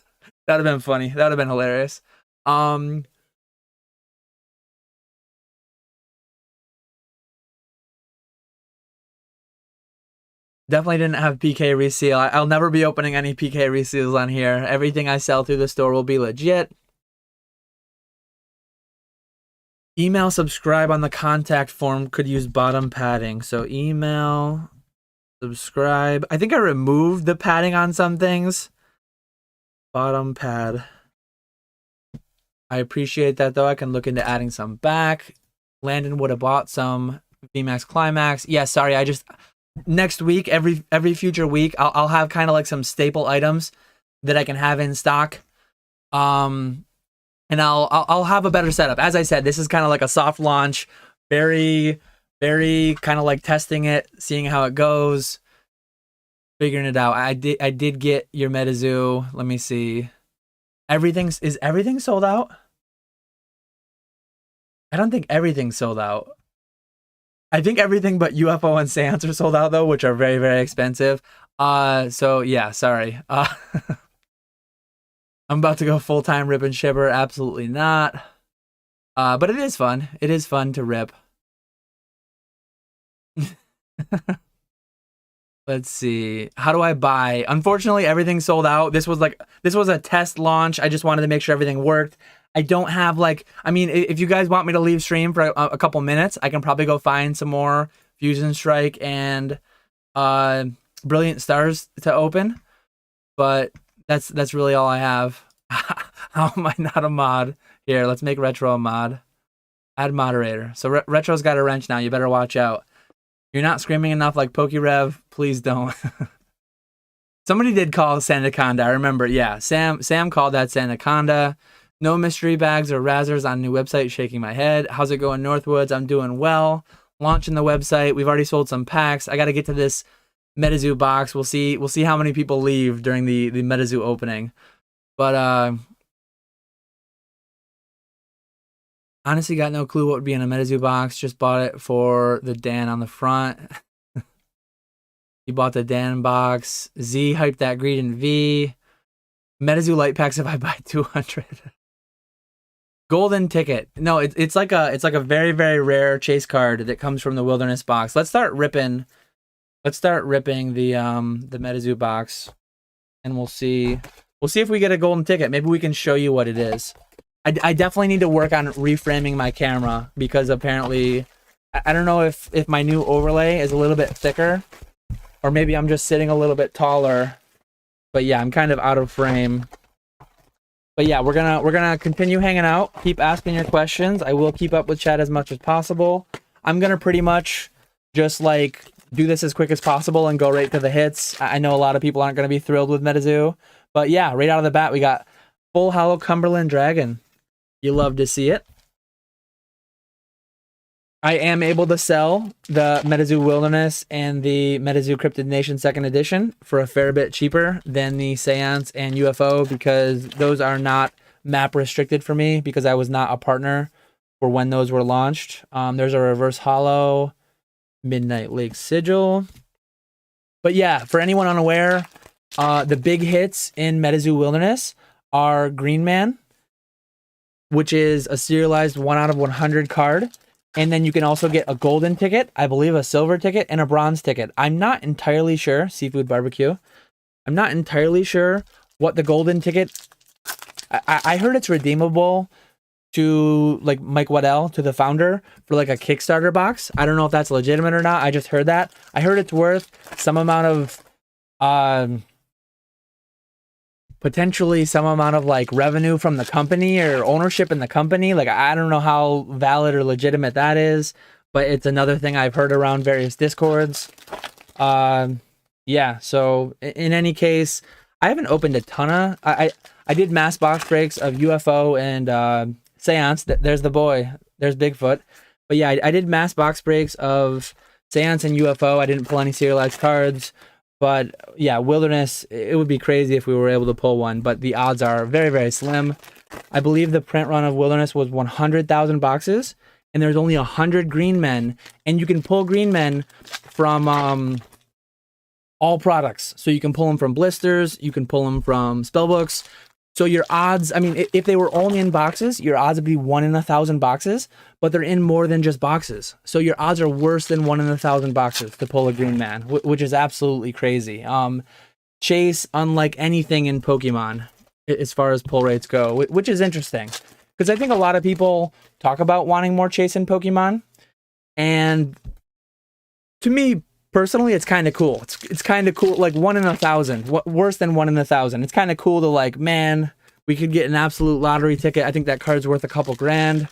would have been funny. That would have been hilarious. Definitely didn't have PK reseal. I'll never be opening any PK reseals on here. Everything I sell through the store will be legit. Email subscribe on the contact form could use bottom padding. So email subscribe. I think I removed the padding on some things. Bottom pad. I appreciate that though. I can look into adding some back. Landon would have bought some VMAX Climax. Yeah, sorry. I just next week, every future week, I'll have kind of like some staple items that I can have in stock. And I'll have a better setup. As I said, this is kind of like a soft launch, very kind of like testing it, seeing how it goes, figuring it out. I did get your Metazoo. Let me see. Is everything sold out? I don't think everything's sold out. I think everything but UFO and Seance are sold out though, which are very expensive. So yeah, sorry. I'm about to go full-time rip and shipper. Absolutely not. But it is fun. It is fun to rip. Let's see. How do I buy? Unfortunately, everything's sold out. This was a test launch. I just wanted to make sure everything worked. I don't have like, I mean, if you guys want me to leave stream for a couple minutes, I can probably go find some more Fusion Strike and Brilliant Stars to open. But that's really all I have. How am I not a mod? Here, let's make Retro a mod. Add moderator. So Retro's got a wrench now. You better watch out. You're not screaming enough like PokeRev. Please don't. Somebody did call Sandaconda. I remember. Yeah, Sam called that Sandaconda. No mystery bags or razzers on new website. Shaking my head. How's it going, Northwoods? I'm doing well. Launching the website. We've already sold some packs. I got to get to this Metazoo box. We'll see how many people leave during the Metazoo opening. But honestly, got no clue what would be in a Metazoo box. Just bought it for the Dan on the front. You bought the Dan box. Z hyped that greed in V. Metazoo light packs if I buy 200. Golden ticket. No, it's like a very rare chase card that comes from the Wilderness box. Let's start ripping the Metazoo box, and we'll see if we get a golden ticket. Maybe we can show you what it is. I definitely need to work on reframing my camera because apparently I don't know if my new overlay is a little bit thicker or maybe I'm just sitting a little bit taller. But yeah, I'm kind of out of frame. But yeah, we're gonna continue hanging out. Keep asking your questions. I will keep up with chat as much as possible. I'm gonna pretty much just like do this as quick as possible and go right to the hits. I know a lot of people aren't gonna be thrilled with Metazoo, but yeah, right out of the bat we got full hollow Cumberland Dragon. You love to see it. I am able to sell the Metazoo Wilderness and the Metazoo Cryptid Nation 2nd Edition for a fair bit cheaper than the Seance and UFO because those are not map restricted for me because I was not a partner for when those were launched. There's a reverse holo Midnight Lake sigil. But yeah, for anyone unaware, the big hits in Metazoo Wilderness are Green Man, which is a serialized 1 out of 100 card. And then you can also get a golden ticket, I believe a silver ticket, and a bronze ticket. I'm not entirely sure, Seafood Barbecue. I'm not entirely sure what the golden ticket... I heard it's redeemable to like Mike Waddell, to the founder, for like a Kickstarter box. I don't know if that's legitimate or not. I just heard that. I heard it's worth some amount of potentially some amount of like revenue from the company or ownership in the company. Like, I don't know how valid or legitimate that is, but it's another thing I've heard around various discords. Yeah, so in any case, I haven't opened a ton of... I did mass box breaks of UFO and Seance. There's the boy. There's Bigfoot. But yeah, I did mass box breaks of Seance and UFO. I didn't pull any serialized cards. But yeah, Wilderness, it would be crazy if we were able to pull one. But the odds are very, very slim. I believe the print run of Wilderness was 100,000 boxes. And there's only 100 green men. And you can pull green men from all products. So you can pull them from blisters. You can pull them from spellbooks. So your odds, I mean, if they were only in boxes, your odds would be 1 in 1,000 boxes, but they're in more than just boxes. So your odds are worse than 1 in 1,000 boxes to pull a green man, which is absolutely crazy. Chase, unlike anything in Pokemon, as far as pull rates go, which is interesting. Because I think a lot of people talk about wanting more chase in Pokemon. And to me, personally, it's kind of cool. It's kind of cool, like 1 in 1,000. Worse than 1 in 1,000. It's kind of cool to like, man, we could get an absolute lottery ticket. I think that card's worth a couple grand.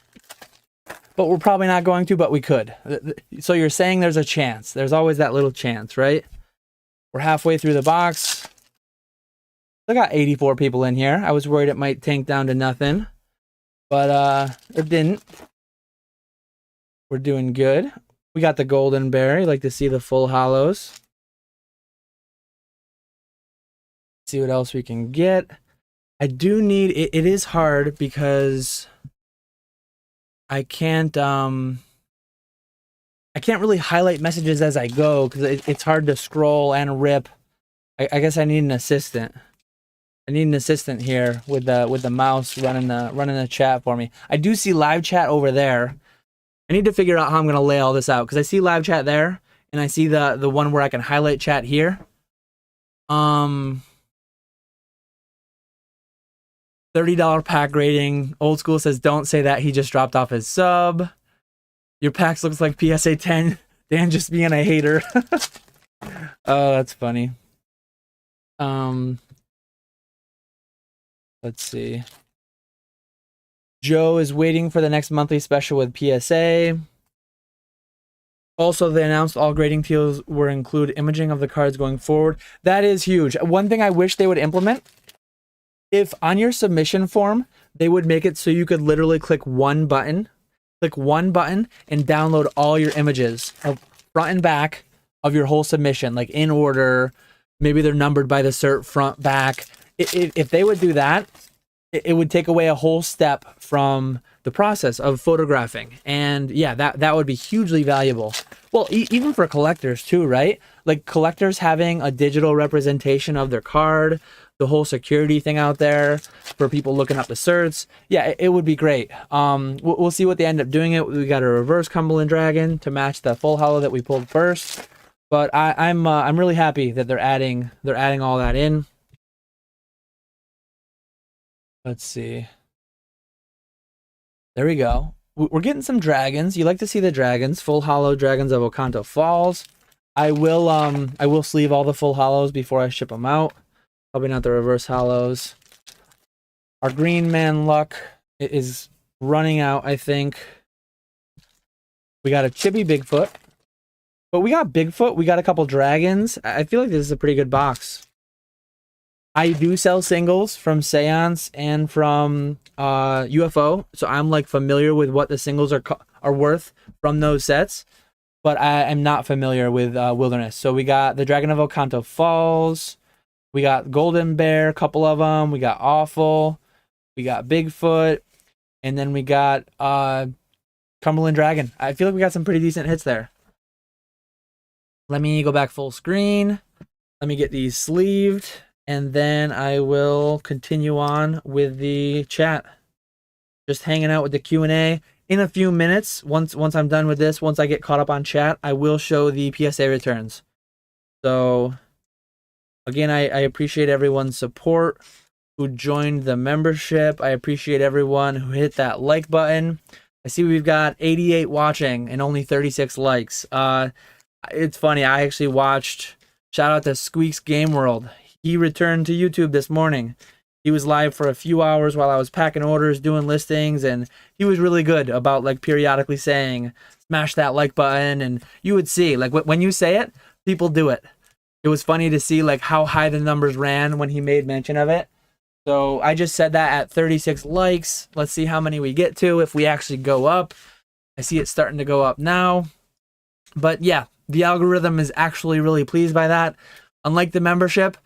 But we're probably not going to, but we could. So you're saying there's a chance. There's always that little chance, right? We're halfway through the box. I got 84 people in here. I was worried it might tank down to nothing. But it didn't. We're doing good. We got the golden berry. Like to see the full hollows. See what else we can get. I do need it. It is hard because I can't really highlight messages as I go because it's hard to scroll and rip. I guess I need an assistant. I need an assistant here with the mouse running the chat for me. I do see live chat over there. I need to figure out how I'm gonna lay all this out because I see live chat there and I see the one where I can highlight chat here. $30 pack rating. Old Skool says don't say that. He just dropped off his sub. Your packs looks like PSA 10. Dan just being a hater. Oh, that's funny. Let's see. Joe is waiting for the next monthly special with PSA. Also, they announced all grading tiers will include imaging of the cards going forward. That is huge. One thing I wish they would implement, if on your submission form, they would make it so you could literally click one button and download all your images of front and back of your whole submission, like in order. Maybe they're numbered by the cert, front, back. If they would do that, it would take away a whole step from the process of photographing. And yeah, that would be hugely valuable. Well, even for collectors too, right? Like collectors having a digital representation of their card, the whole security thing out there for people looking up the certs. Yeah, it would be great. We'll see what they end up doing it. We got a reverse Cumberland Dragon to match the full holo that we pulled first. But I'm really happy that they're adding all that in. Let's see. There we go. We're getting some dragons. You like to see the dragons. Full holo dragons of Okanto Falls. I will sleeve all the full holos before I ship them out. Probably not the reverse holos. Our green man luck is running out, I think. We got a chibi Bigfoot. But we got Bigfoot. We got a couple dragons. I feel like this is a pretty good box. I do sell singles from Seance and from UFO, so I'm like familiar with what the singles are worth from those sets, but I am not familiar with Wilderness. So we got the Dragon of Okanto Falls, we got Golden Bear, a couple of them, we got Awful, We got Bigfoot. And then we got Cumberland Dragon. I feel like we got some pretty decent hits there. Let me go back full screen. Let me get these sleeved. And then I will continue on with the chat. Just hanging out with the Q&A. In a few minutes, once I'm done with this, once I get caught up on chat, I will show the PSA returns. So, again, I appreciate everyone's support who joined the membership. I appreciate everyone who hit that like button. I see we've got 88 watching and only 36 likes. It's funny, I actually watched, shout out to Squeaks Game World. He returned to YouTube this morning. He was live for a few hours while I was packing orders, doing listings, and he was really good about like periodically saying, smash that like button, and you would see, like when you say it, people do it. It was funny to see like how high the numbers ran when he made mention of it. So I just said that at 36 likes. Let's see how many we get to if we actually go up. I see it starting to go up now. But yeah, the algorithm is actually really pleased by that. Unlike the membership,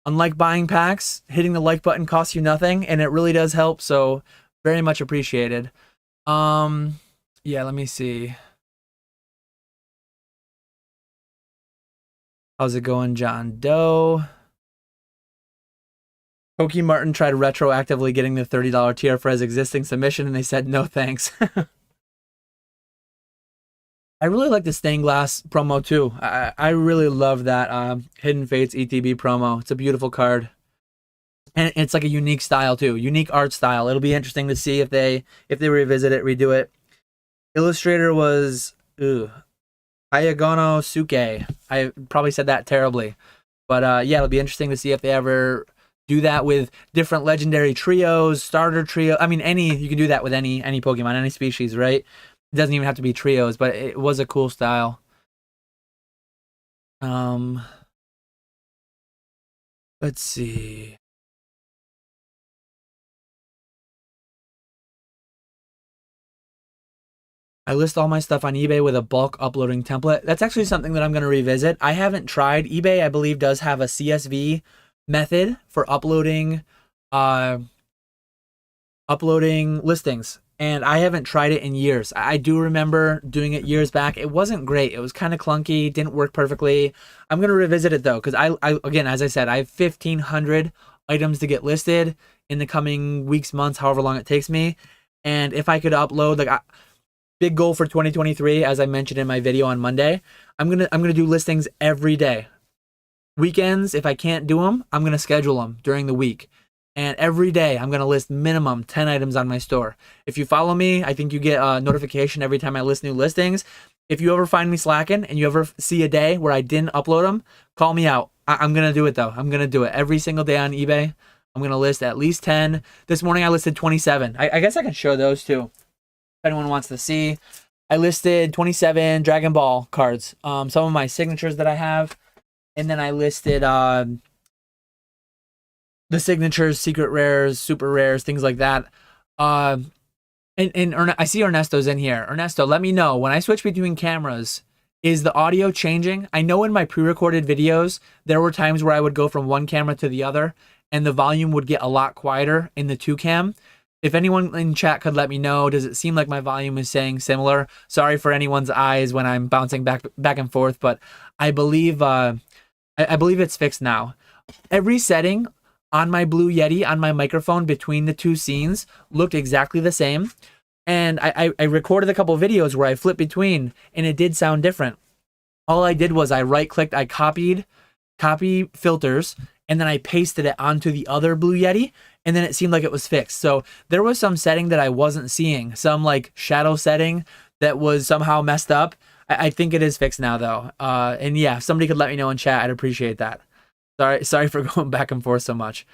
unlike buying packs, hitting the like button costs you nothing, and it really does help, so very much appreciated. Yeah, let me see. How's it going, John Doe? Pokey Martin tried retroactively getting the $30 tier for his existing submission, and they said no thanks. I really like the stained glass promo too. I really love that Hidden Fates ETB promo. It's a beautiful card, and it's like a unique style too, unique art style. It'll be interesting to see if they revisit it, redo it. Illustrator was Ayagono Suke. I probably said that terribly, but yeah, it'll be interesting to see if they ever do that with different legendary trios, starter trio. I mean, you can do that with any Pokemon, any species, right? It doesn't even have to be trios, but it was a cool style. Let's see. I list all my stuff on eBay with a bulk uploading template. That's actually something that I'm going to revisit. I haven't tried. eBay, I believe, does have a CSV method for uploading listings, and I haven't tried it in years. I do remember doing it years back. It wasn't great. It was kind of clunky, didn't work perfectly. I'm going to revisit it though, because I again, as I said, I have 1,500 items to get listed in the coming weeks, months, however long it takes me. And if I could upload, like, big goal for 2023, as I mentioned in my video on Monday, I'm gonna do listings every day. Weekends, if I can't do them, I'm going to schedule them during the week. And every day, I'm going to list minimum 10 items on my store. If you follow me, I think you get a notification every time I list new listings. If you ever find me slacking and you ever see a day where I didn't upload them, call me out. I'm going to do it, though. I'm going to do it every single day on eBay. I'm going to list at least 10. This morning, I listed 27. I guess I can show those, too, if anyone wants to see. I listed 27 Dragon Ball cards, some of my signatures that I have. And then I listed the signatures, secret rares, super rares, things like that. And I see Ernesto's in here. Ernesto, let me know, when I switch between cameras, is the audio changing? I know in my pre-recorded videos, there were times where I would go from one camera to the other, and the volume would get a lot quieter in the 2-cam. If anyone in chat could let me know, does it seem like my volume is staying similar? Sorry for anyone's eyes when I'm bouncing back and forth, but I believe it's fixed now. Every setting on my Blue Yeti, on my microphone between the two scenes, looked exactly the same. And I recorded a couple videos where I flipped between, and it did sound different. All I did was I right-clicked, I copied copy filters, and then I pasted it onto the other Blue Yeti, and then it seemed like it was fixed. So there was some setting that I wasn't seeing, some like shadow setting that was somehow messed up. I think it is fixed now, though. And yeah, if somebody could let me know in chat, I'd appreciate that. Sorry for going back and forth so much.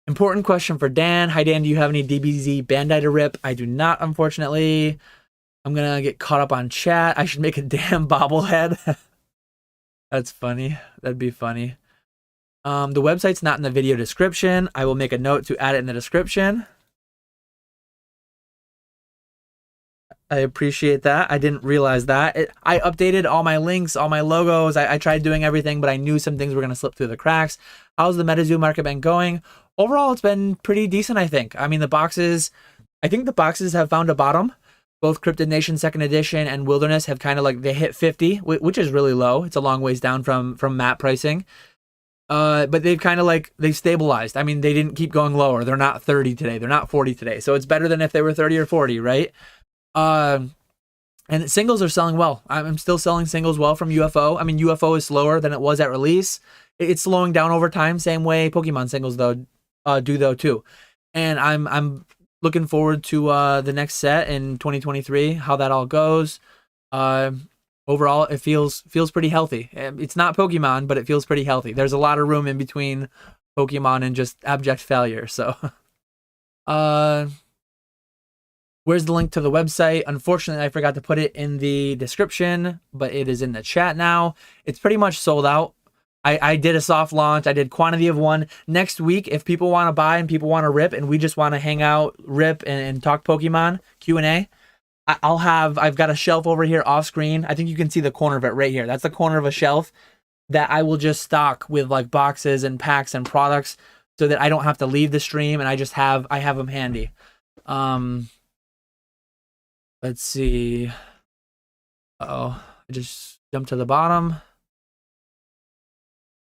Important question for Dan. Hi, Dan. Do you have any DBZ Bandai to rip? I do not, unfortunately. I'm going to get caught up on chat. I should make a damn bobblehead. That's funny. That'd be funny. The website's not in the video description. I will make a note to add it in the description. I appreciate that. I didn't realize that. I updated all my links, all my logos. I tried doing everything, but I knew some things were going to slip through the cracks. How's the Metazoo market been going? Overall, it's been pretty decent, I think. I mean, I think the boxes have found a bottom. Both Cryptid Nation Second Edition and Wilderness have kind of like, they hit 50, which is really low. It's a long ways down from map pricing. But they've kind of like, they've stabilized. I mean, they didn't keep going lower. They're not 30 today. They're not 40 today. So it's better than if they were 30 or 40, right? And singles are selling well. I'm still selling singles well from UFO. I mean, UFO is slower than it was at release. It's slowing down over time, same way Pokemon singles do though too. And I'm looking forward to the next set in 2023, how that all goes. Overall, it feels pretty healthy. It's not Pokemon, but it feels pretty healthy. There's a lot of room in between Pokemon and just abject failure. So, where's the link to the website? Unfortunately, I forgot to put it in the description, but it is in the chat now. It's pretty much sold out. I did a soft launch. I did quantity of one. Next week, if people want to buy and people want to rip and we just want to hang out, rip, and talk Pokemon, Q&A, I've got a shelf over here off screen. I think you can see the corner of it right here. That's the corner of a shelf that I will just stock with like boxes and packs and products so that I don't have to leave the stream and I have them handy. Let's see. I just jumped to the bottom.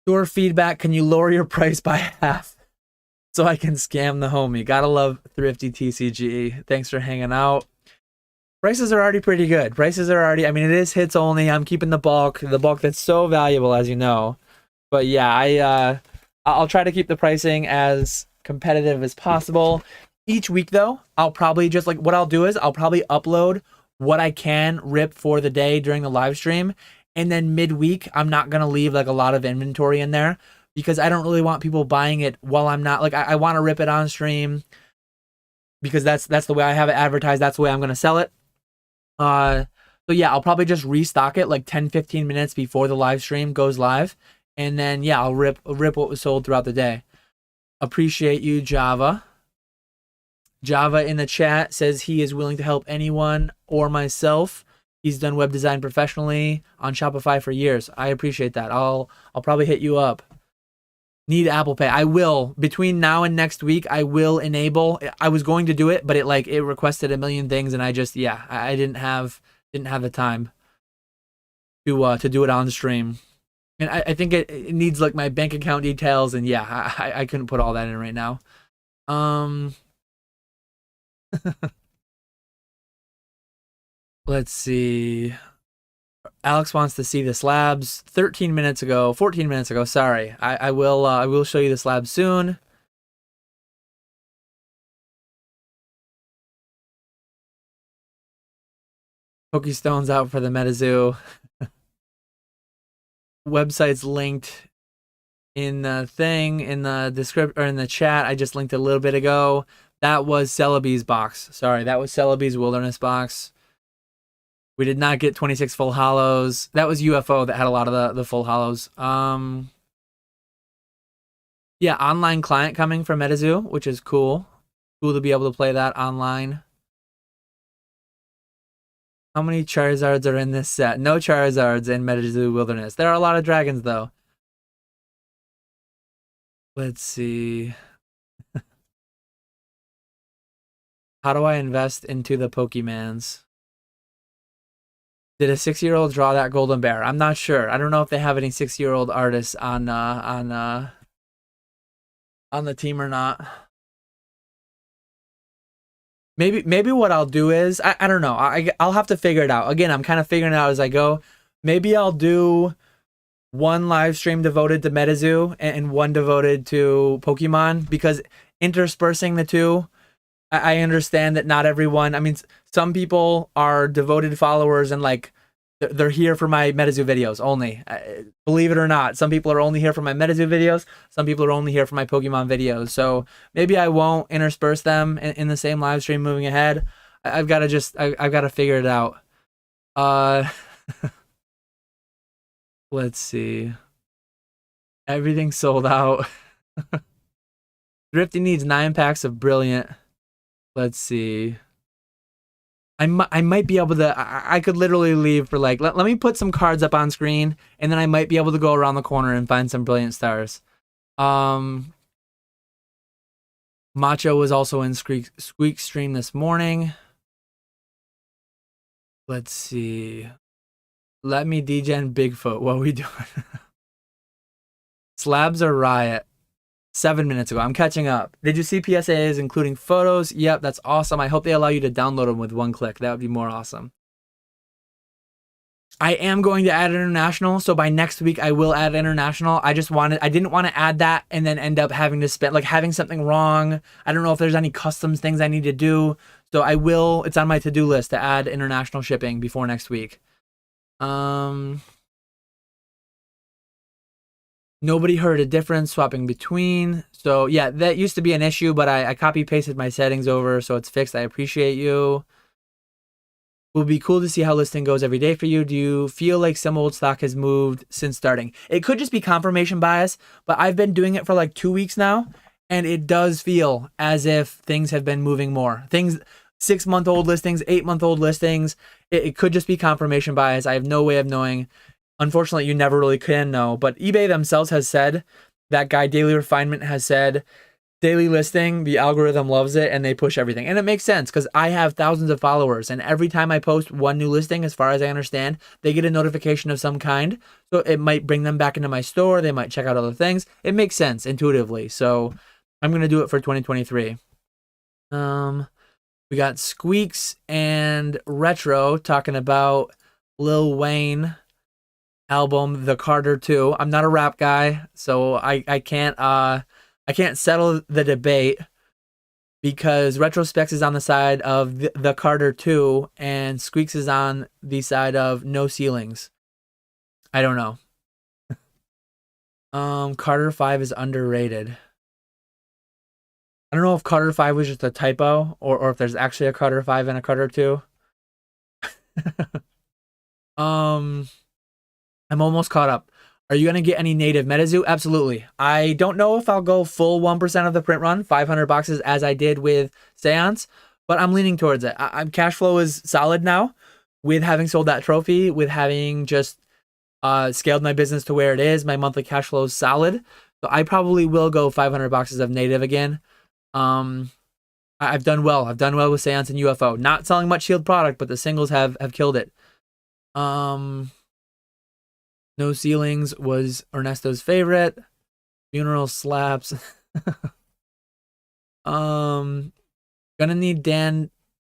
Store feedback. Can you lower your price by half so I can scam the homie? Gotta love Thrifty TCG. Thanks for hanging out. Prices are already pretty good. I mean, it is hits only. I'm keeping the bulk that's so valuable, as you know. But yeah, I'll try to keep the pricing as competitive as possible. Each week, though, I'll probably just like what I'll do is I'll probably upload what I can rip for the day during the live stream. And then midweek, I'm not going to leave like a lot of inventory in there because I don't really want people buying it while I'm not like I want to rip it on stream because that's the way I have it advertised. That's the way I'm going to sell it. So yeah, I'll probably just restock it like 10-15 minutes before the live stream goes live. And then yeah, I'll rip what was sold throughout the day. Appreciate you, Java. Java in the chat says he is willing to help anyone or myself. He's done web design professionally on Shopify for years. I appreciate that. I'll probably hit you up. Need Apple Pay. I will. Between now and next week, I will enable. I was going to do it, but it requested a million things, and I didn't have the time to do it on stream. And I think it needs like my bank account details, and yeah, I couldn't put all that in right now. Let's see. Alex wants to see the slabs 14 minutes ago, sorry. I will show you the slabs soon. Pokestone's out for the Metazoo. Website's linked in the thing, in the description, or in the chat. I just linked a little bit ago. That was Celebi's box. Sorry, that was Celebi's Wilderness box. We did not get 26 full hollows. That was UFO that had a lot of the full hollows. Yeah, online client coming from Metazoo, which is cool. Cool to be able to play that online. How many Charizards are in this set? No Charizards in Metazoo Wilderness. There are a lot of dragons, though. Let's see. How do I invest into the Pokemans? Did a 6-year-old draw that golden bear? I'm not sure. I don't know if they have any 6-year-old artists on the team or not. Maybe what I'll do is I don't know. I'll have to figure it out. Again, I'm kind of figuring it out as I go. Maybe I'll do one live stream devoted to Metazoo and one devoted to Pokemon, because interspersing the two, I understand that not everyone, I mean, some people are devoted followers and like they're here for my Metazoo videos only. Believe it or not, some people are only here for my Metazoo videos. Some people are only here for my Pokemon videos. So maybe I won't intersperse them in the same live stream moving ahead. I've got to figure it out. Let's see. Everything's sold out. Thrifty needs 9 packs of Brilliant. Let's see. I might be able to. I could literally leave for like. Let me put some cards up on screen, and then I might be able to go around the corner and find some brilliant stars. Macho was also in Squeak stream this morning. Let's see. Let me degen Bigfoot. What are we doing? Slabs or Riot? 7 minutes ago. I'm catching up. Did you see PSAs including photos? Yep, that's awesome. I hope they allow you to download them with one click. That would be more awesome. I am going to add international, so by next week I will add international. I didn't want to add that and then end up having to spend, like, having something wrong. I don't know if there's any customs things I need to do. So I will, it's on my to-do list to add international shipping before next week. Nobody heard a difference swapping between. So yeah, that used to be an issue, but I copy pasted my settings over, so it's fixed. I appreciate you. Will be cool to see how listing goes every day for you. Do you feel like some old stock has moved since starting? It could just be confirmation bias, but I've been doing it for like 2 weeks now, and it does feel as if things have been moving more. Things, 6-month-old listings, 8-month-old listings. It could just be confirmation bias. I have no way of knowing. Unfortunately, you never really can know, but eBay themselves has said, that guy Daily Refinement has said, daily listing, the algorithm loves it and they push everything. And it makes sense because I have thousands of followers, and every time I post one new listing, as far as I understand, they get a notification of some kind. So it might bring them back into my store. They might check out other things. It makes sense intuitively. So I'm going to do it for 2023. We got Squeaks and Retro talking about Lil Wayne album, The Carter 2. I'm not a rap guy, so I can't settle the debate because Retrospecs is on the side of the Carter 2 and Squeaks is on the side of No Ceilings. I don't know. Carter 5 is underrated. I don't know if Carter 5 was just a typo or if there's actually a Carter 5 and a Carter 2. I'm almost caught up. Are you going to get any native Metazoo? Absolutely. I don't know if I'll go full 1% of the print run, 500 boxes as I did with Seance, but I'm leaning towards it. Cash flow is solid now with having sold that trophy, with having just scaled my business to where it is. My monthly cash flow is solid. So I probably will go 500 boxes of native again. I've done well. I've done well with Seance and UFO. Not selling much sealed product, but the singles have killed it. No Ceilings was Ernesto's favorite. Funeral slaps. Gonna need Dan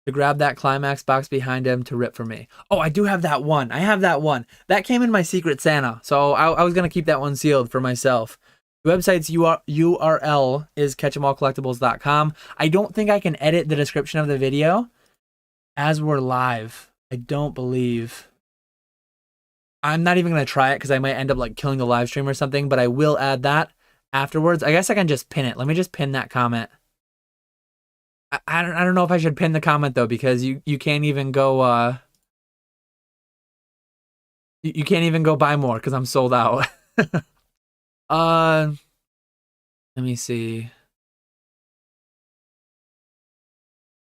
to grab that climax box behind him to rip for me. Oh, I do have that one. I have that one. That came in my Secret Santa, so I was gonna keep that one sealed for myself. The website's URL is catchemallcollectibles.com. I don't think I can edit the description of the video as we're live. I don't believe. I'm not even going to try it because I might end up like killing the live stream or something, but I will add that afterwards. I guess I can just pin it. Let me just pin that comment. I don't know if I should pin the comment though, because you can't even go you can't even go buy more because I'm sold out. Let me see.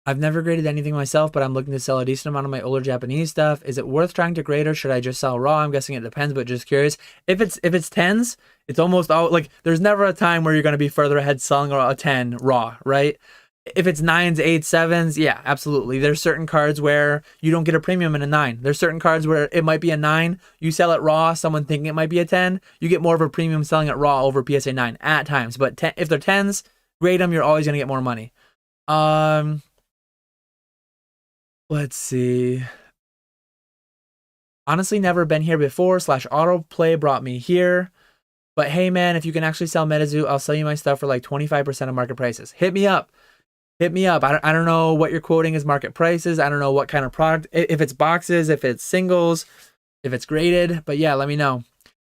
I've never graded anything myself, but I'm looking to sell a decent amount of my older Japanese stuff. Is it worth trying to grade or should I just sell raw? I'm guessing it depends, but just curious. If it's 10s, it's almost all like there's never a time where you're going to be further ahead selling a 10 raw, right? If it's 9s, 8s, 7s, yeah, absolutely. There's certain cards where you don't get a premium in a 9. There's certain cards where it might be a 9, you sell it raw, someone thinking it might be a 10, you get more of a premium selling it raw over PSA 9 at times. But if they're 10s, grade them, you're always going to get more money. Let's see. Honestly, never been here before. / autoplay brought me here. But hey, man, if you can actually sell Metazoo, I'll sell you my stuff for like 25% of market prices. Hit me up. Hit me up. I don't know what you're quoting as market prices. I don't know what kind of product. If it's boxes, if it's singles, if it's graded. But yeah, let me know.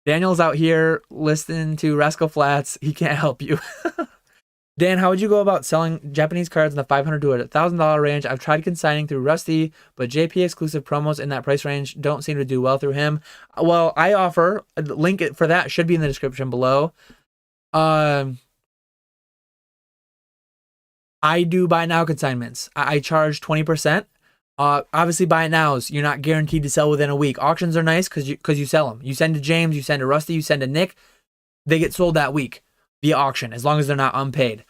Daniel's out here listening to Rascal Flats. He can't help you. Dan, how would you go about selling Japanese cards in the $500 to $1,000 range? I've tried consigning through Rusty, but JP exclusive promos in that price range don't seem to do well through him. Well, I offer a link for that should be in the description below. I do buy now consignments. I charge 20% Obviously, buy it nows. You're not guaranteed to sell within a week. Auctions are nice because you sell them. You send to James, you send to Rusty, you send to Nick. They get sold that week via auction as long as they're not unpaid.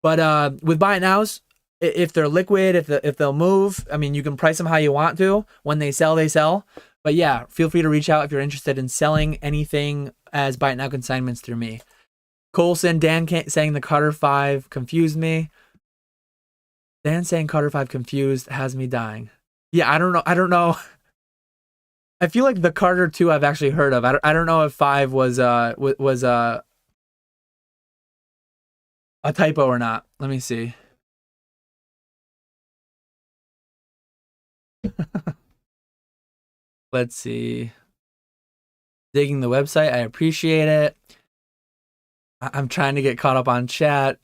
But with buy it nows, if they're liquid, if they'll move, I mean, you can price them how you want to. When they sell, they sell. But yeah, feel free to reach out if you're interested in selling anything as buy it now consignments through me. Colson, Dan saying the Carter 5 confused me. Dan saying Carter 5 confused has me dying. Yeah, I don't know. I feel like the Carter 2 I've actually heard of. I don't know if 5 was a typo or not. Let me see. Let's see. Digging the website. I appreciate it. I'm trying to get caught up on chat.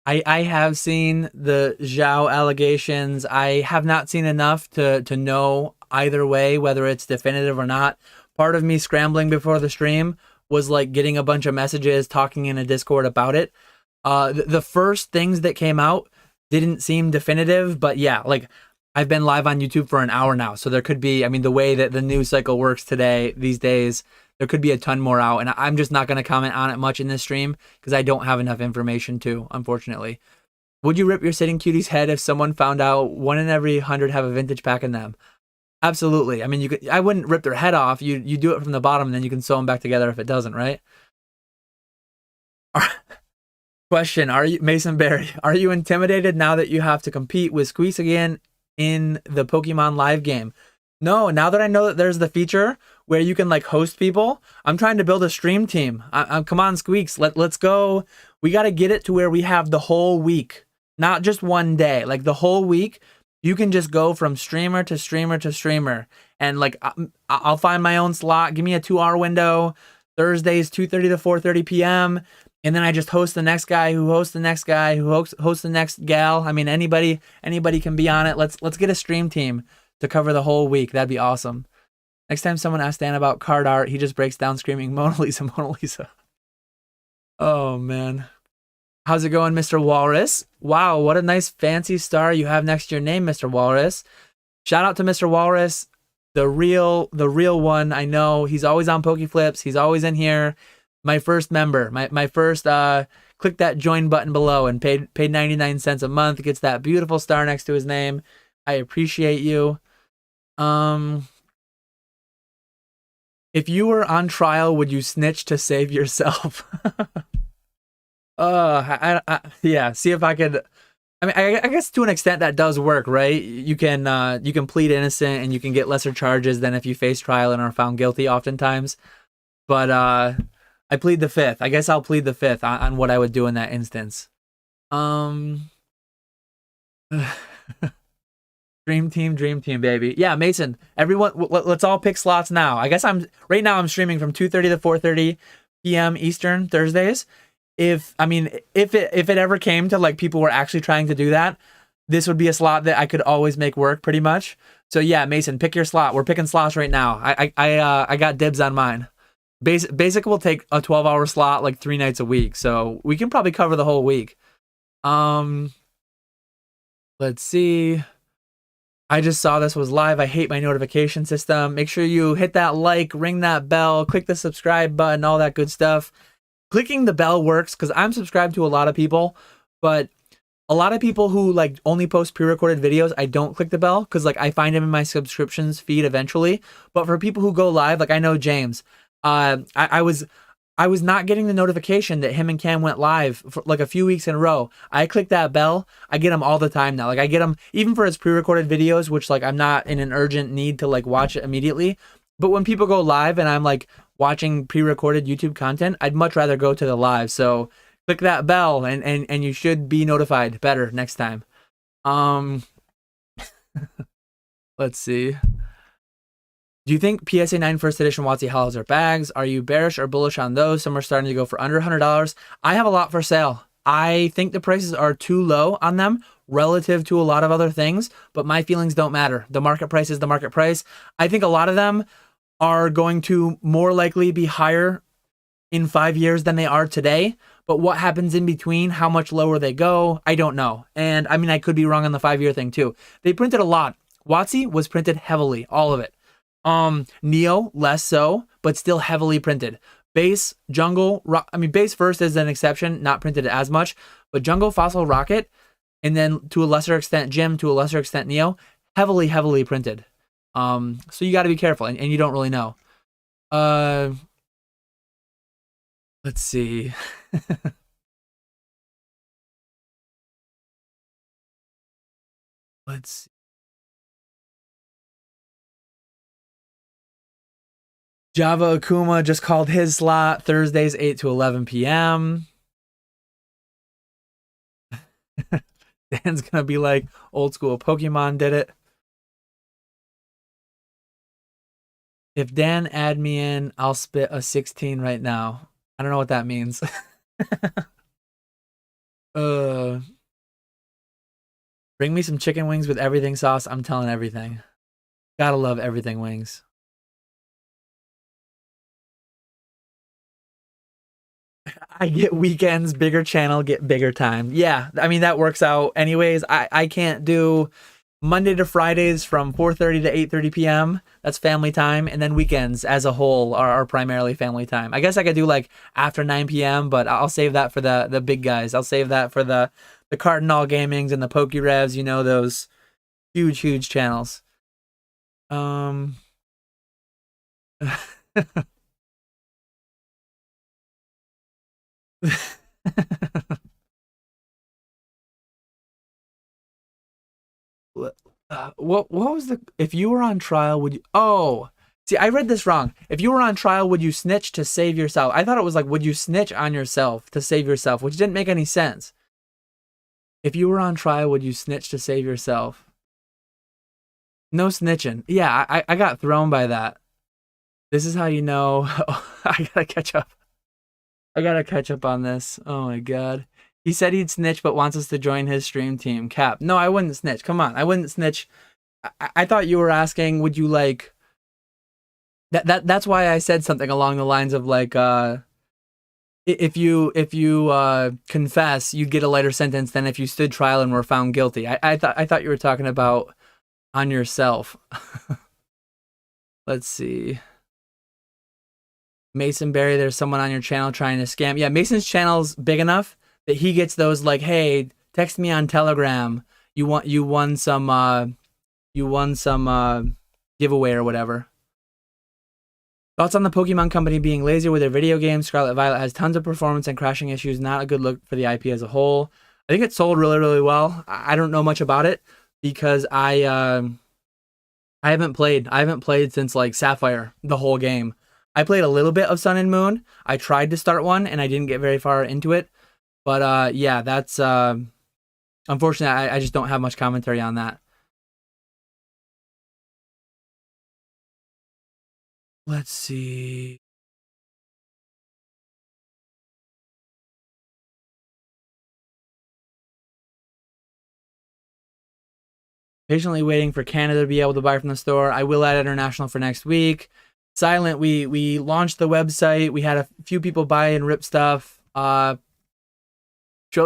I have seen the Zhao allegations. I have not seen enough to know either way whether it's definitive or not. Part of me scrambling before the stream was like getting a bunch of messages, talking in a Discord about it. The first things that came out didn't seem definitive, but yeah, like I've been live on YouTube for an hour now, so there could be, I mean, the way that the news cycle works these days, there could be a ton more out, and I'm just not going to comment on it much in this stream because I don't have enough information to, unfortunately. Would you rip your Sitting Cutie's head if someone found out 1 in every 100 have a vintage pack in them? Absolutely. I mean, I wouldn't rip their head off. You do it from the bottom, and then you can sew them back together if it doesn't, right? Question: Are you Mason Berry? Are you intimidated now that you have to compete with Squeaks again in the Pokemon live game? No. Now that I know that there's the feature where you can like host people, I'm trying to build a stream team. Come on, Squeaks. Let's go. We got to get it to where we have the whole week, not just one day. Like the whole week, you can just go from streamer to streamer to streamer, and like I'll find my own slot. Give me a 2-hour window. Thursdays 2:30 to 4:30 p.m. And then I just host the next guy who hosts the next guy who hosts the next gal. I mean, anybody can be on it. Let's get a stream team to cover the whole week. That'd be awesome. Next time someone asks Dan about card art, he just breaks down screaming, Mona Lisa, Mona Lisa. Oh, man. How's it going, Mr. Walrus? Wow, what a nice fancy star you have next to your name, Mr. Walrus. Shout out to Mr. Walrus, the real one. I know he's always on PokeFlips. He's always in here. My first member, my first, click that join button below and paid 99 cents a month. Gets that beautiful star next to his name. I appreciate you. If you were on trial, would you snitch to save yourself? Yeah, see if I could. I mean, I guess to an extent that does work, right? You can plead innocent and you can get lesser charges than if you face trial and are found guilty oftentimes. But I plead the fifth. I guess I'll plead the fifth on what I would do in that instance. Dream team, baby. Yeah, Mason. Everyone, let's all pick slots now. I guess right now I'm streaming from 2:30 to 4:30 p.m. Eastern Thursdays. If it ever came to like people were actually trying to do that, this would be a slot that I could always make work pretty much. So yeah, Mason, pick your slot. We're picking slots right now. I got dibs on mine. Basic will take a 12-hour slot like 3 nights a week, so we can probably cover the whole week. Let's see. I just saw this was live. I hate my notification system. Make sure you hit that like, ring that bell, click the subscribe button, all that good stuff. Clicking the bell works because I'm subscribed to a lot of people, but a lot of people who like only post pre-recorded videos, I don't click the bell because like I find them in my subscriptions feed eventually. But for people who go live, like I know James, I was not getting the notification that him and Cam went live for like a few weeks in a row. I click that bell. I get them all the time now. Like I get them even for his pre-recorded videos, which like I'm not in an urgent need to like watch it immediately. But when people go live and I'm like watching pre-recorded YouTube content, I'd much rather go to the live. So click that bell and you should be notified better next time. Let's see. Do you think PSA 9 first edition WotC Hollows are bags? Are you bearish or bullish on those? Some are starting to go for under $100. I have a lot for sale. I think the prices are too low on them relative to a lot of other things, but my feelings don't matter. The market price is the market price. I think a lot of them are going to more likely be higher in 5 years than they are today, But what happens in between, how much lower they go, I don't know. And I mean, I could be wrong on the 5-year thing too. They printed a lot. WotC was printed heavily, all of it. Neo, less so, but still heavily printed. Base, Jungle, Base first is an exception, not printed as much, but Jungle, Fossil, Rocket, and then to a lesser extent Gym, to a lesser extent Neo, heavily, heavily printed. So you got to be careful, and you don't really know. Let's see. Let's see. Java Akuma just called his slot Thursdays 8 to 11 p.m. Dan's gonna be like, Old Skool Pokemon did it. If Dan add me in, I'll spit a 16 right now. I don't know what that means. Bring me some chicken wings with everything sauce. I'm telling everything. Gotta love everything wings. I get weekends, bigger channel, get bigger time. Yeah, I mean, that works out anyways. I can't do Monday to Fridays from 4:30 to 8:30 p.m. That's family time. And then weekends as a whole are primarily family time. I guess I could do like after 9 p.m., but I'll save that for the big guys. I'll save that for the Cardinal Gamings and the PokeRevs, you know, those huge channels. What was the, if you were on trial, would you, oh, see, I read this wrong. If you were on trial, would you snitch to save yourself? I thought it was like, would you snitch on yourself to save yourself, which didn't make any sense. If you were on trial, would you snitch to save yourself? No snitching. Yeah, I got thrown by that. This is how you know. I gotta catch up. I gotta catch up on this. Oh my god. He said he'd snitch, but wants us to join his stream team. Cap. No, I wouldn't snitch. Come on, I wouldn't snitch. I thought you were asking, would you like... That's why I said something along the lines of like, if you confess, you'd get a lighter sentence than if you stood trial and were found guilty. I thought you were talking about on yourself. Let's see. Mason Berry, there's someone on your channel trying to scam. Yeah, Mason's channel's big enough that he gets those like, hey, text me on Telegram. You won some giveaway or whatever. Thoughts on the Pokemon Company being lazy with their video games? Scarlet Violet has tons of performance and crashing issues. Not a good look for the IP as a whole. I think it sold really well. I don't know much about it because I haven't played. I haven't played since like Sapphire, the whole game. I played a little bit of Sun and Moon. I tried to start one and I didn't get very far into it. But yeah, that's unfortunately I just don't have much commentary on that. Let's see. Patiently waiting for Canada to be able to buy from the store. I will add international for next week. Silent, we launched the website. We had a few people buy and rip stuff. Show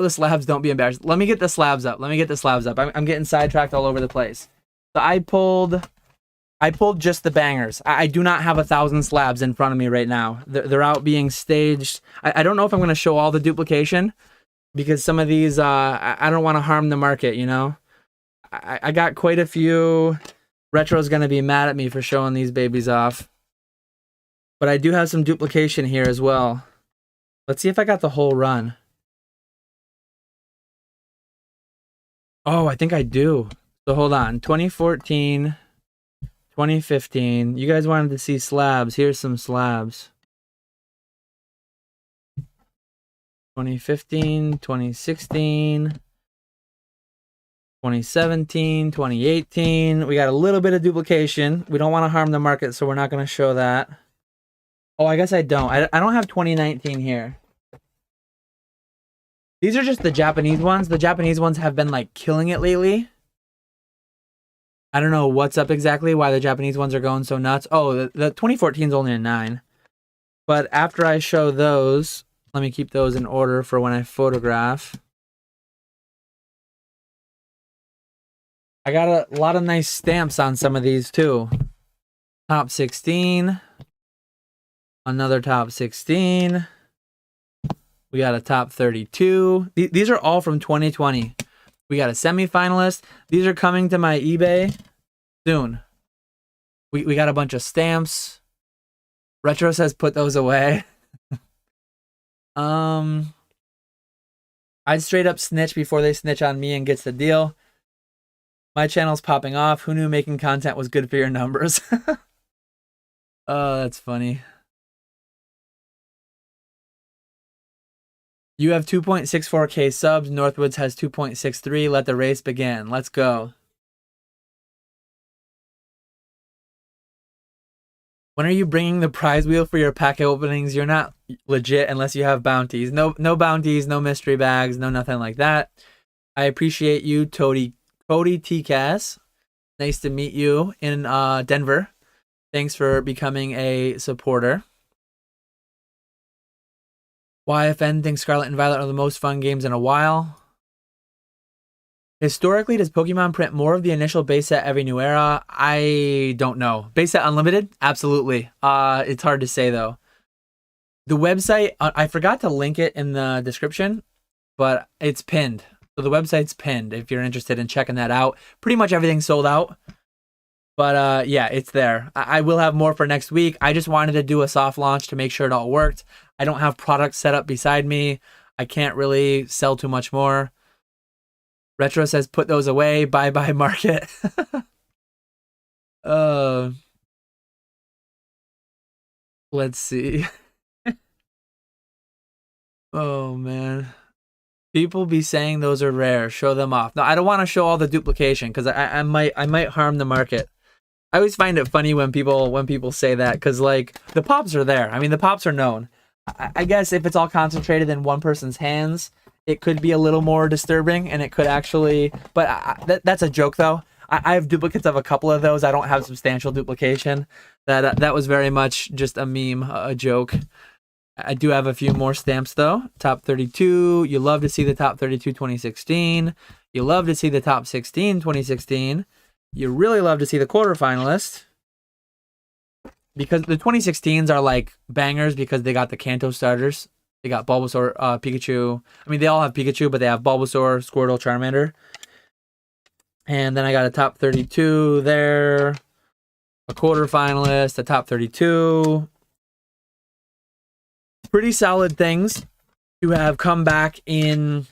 the slabs, don't be embarrassed. Let me get the slabs up. I'm getting sidetracked all over the place. So I pulled just the bangers. I do not have 1,000 slabs in front of me right now. They're out being staged. I don't know if I'm going to show all the duplication because some of these, I don't want to harm the market, you know? I got quite a few. Retro's going to be mad at me for showing these babies off. But I do have some duplication here as well. Let's see if I got the whole run. Oh, I think I do. So hold on. 2014... 2015. You guys wanted to see slabs. Here's some slabs. 2015, 2016, 2017, 2018. We got a little bit of duplication. We don't want to harm the market, so we're not going to show that. Oh, I guess I don't. I don't have 2019 here. These are just the Japanese ones. The Japanese ones have been like killing it lately. I don't know what's up exactly, why the Japanese ones are going so nuts. Oh, the 2014 is only a 9. But after I show those, Let me keep those in order for when I photograph. I got a lot of nice stamps on some of these too. Top 16. Another top 16. We got a top 32. These are all from 2020. We got a semifinalist. These are coming to my eBay soon. We got a bunch of stamps. Retro says put those away. I'd straight up snitch before they snitch on me and gets the deal. My channel's popping off. Who knew making content was good for your numbers? Oh, that's funny. You have 2.64K subs. Northwoods has 2.63. Let the race begin. Let's go. When are you bringing the prize wheel for your pack openings? You're not legit unless you have bounties. No bounties, no mystery bags, no nothing like that. I appreciate you, Cody TCAS. Nice to meet you in Denver. Thanks for becoming a supporter. YFN thinks Scarlet and Violet are the most fun games in a while. Historically, does Pokemon print more of the initial base set every new era? I don't know. Base set unlimited? Absolutely. It's hard to say though. The website, I forgot to link it in the description, but it's pinned. So the website's pinned if you're interested in checking that out. Pretty much everything's sold out. But yeah, it's there. I will have more for next week. I just wanted to do a soft launch to make sure it all worked. I don't have products set up beside me. I can't really sell too much more. Retro says put those away. Bye-bye market. Let's see. Oh, man. People be saying those are rare. Show them off. No, I don't want to show all the duplication because I might harm the market. I always find it funny when people say that because like the pops are there. I mean, the pops are known. I guess if it's all concentrated in one person's hands, it could be a little more disturbing, and it could actually. But that's a joke, though. I have duplicates of a couple of those. I don't have substantial duplication. That was very much just a meme, a joke. I do have a few more stamps, though. Top 32. You love to see the top 32 2016. You love to see the top 16 2016. You really love to see the quarterfinalist. Because the 2016s are like bangers because they got the Kanto starters. They got Bulbasaur, Pikachu. I mean, they all have Pikachu, but they have Bulbasaur, Squirtle, Charmander. And then I got a top 32 there. A quarterfinalist, a top 32. Pretty solid things to have come back in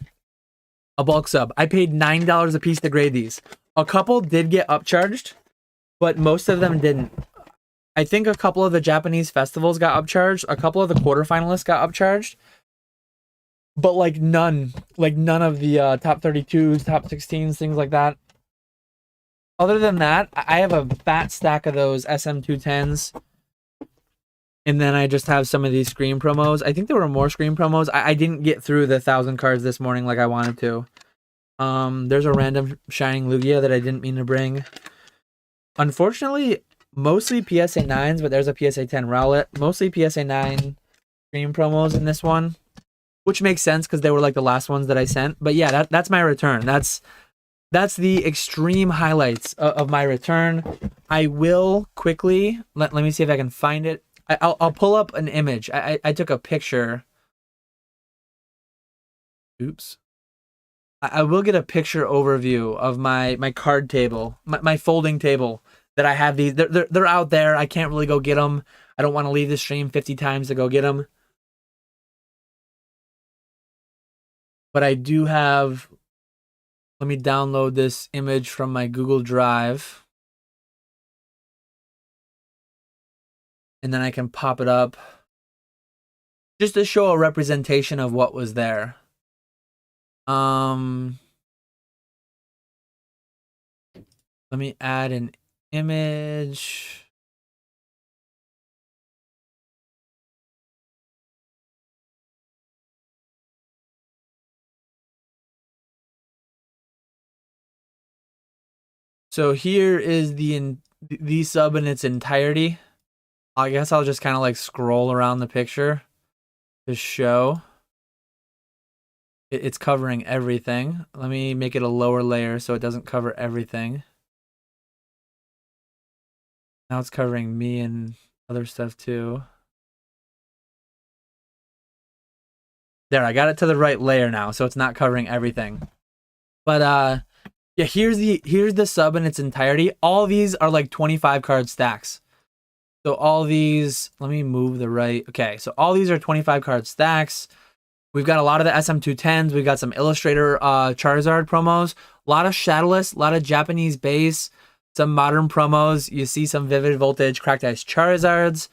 a bulk sub. I paid $9 a piece to grade these. A couple did get upcharged, but most of them didn't. I think a couple of the Japanese festivals got upcharged. A couple of the quarterfinalists got upcharged. But like none of the top 32s, top 16s, things like that. Other than that, I have a fat stack of those SM210s. And then I just have some of these Scream promos. I think there were more Scream promos. I didn't get through the 1,000 cards this morning like I wanted to. There's a random Shining Lugia that I didn't mean to bring. Unfortunately, mostly PSA 9s, but there's a PSA 10 Rowlet. Mostly PSA 9 Scream promos in this one. Which makes sense because they were like the last ones that I sent. But yeah, that's my return. That's the extreme highlights of my return. I will quickly, let me see if I can find it. I'll pull up an image. I took a picture. Oops. I will get a picture overview of my card table, my folding table that I have these. They're out there. I can't really go get them. I don't want to leave the stream 50 times to go get them. But I do have, let me download this image from my Google Drive. And then I can pop it up just to show a representation of what was there. Let me add an image. So here is the sub in its entirety. I guess I'll just kind of like scroll around the picture to show. it's covering everything. Let me make it a lower layer so it doesn't cover everything. Now it's covering me and other stuff too. There, I got it to the right layer now, so it's not covering everything. But yeah, here's the sub in its entirety. All of these are like 25 card stacks. So all these, let me move the right. Okay, so all these are 25 card stacks. We've got a lot of the SM210s. We've got some Illustrator Charizard promos. A lot of Shadowless, a lot of Japanese base, some modern promos. You see some Vivid Voltage Cracked Ice Charizards.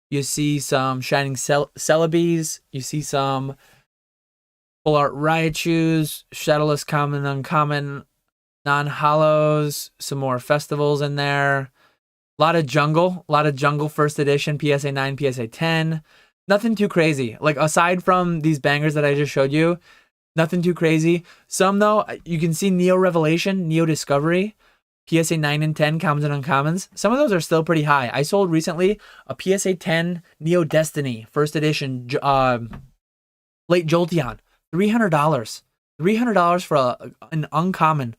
You see some Shining Celebes. You see some Full Art Raichus, Shadowless Common, Uncommon, non-hollows, some more festivals in there. A lot of jungle first edition, PSA 9, PSA 10. Nothing too crazy. Like, aside from these bangers that I just showed you, nothing too crazy. Some, though, you can see Neo Revelation, Neo Discovery, PSA 9 and 10, commons and uncommons. Some of those are still pretty high. I sold recently a PSA 10 Neo Destiny, first edition, late Jolteon. $300. $300 for an uncommon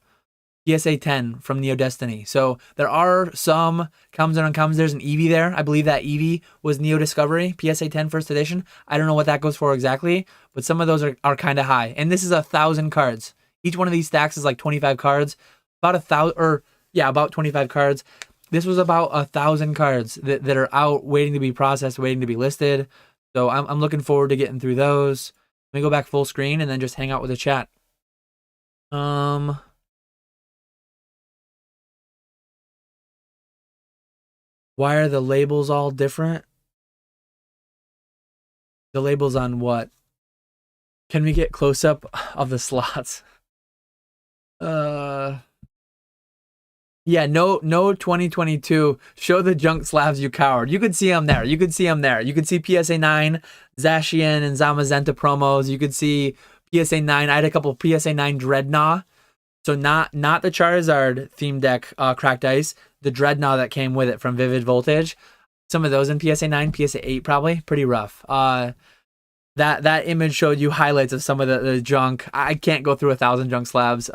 PSA 10 from Neo Destiny. So there are some commons and uncommons. There's an Eevee there. I believe that Eevee was Neo Discovery, PSA 10 first edition. I don't know what that goes for exactly, but some of those are kind of high. And this is 1,000 cards. Each one of these stacks is like 25 cards. About 25 cards. This was about 1,000 cards that are out waiting to be processed, waiting to be listed. So I'm looking forward to getting through those. Let me go back full screen and then just hang out with the chat. Why are the labels all different? The labels on what? Can we get close up of the slots? Yeah, no 2022. Show the junk slabs, you coward. You could see them there. You could see PSA 9, Zacian and Zamazenta promos. You could see PSA 9. I had a couple PSA 9 Dreadnought. So not the Charizard theme deck Cracked Ice, the Dreadnought that came with it from Vivid Voltage. Some of those in PSA 9, PSA 8 probably. Pretty rough. That image showed you highlights of some of the junk. I can't go through 1,000 junk slabs.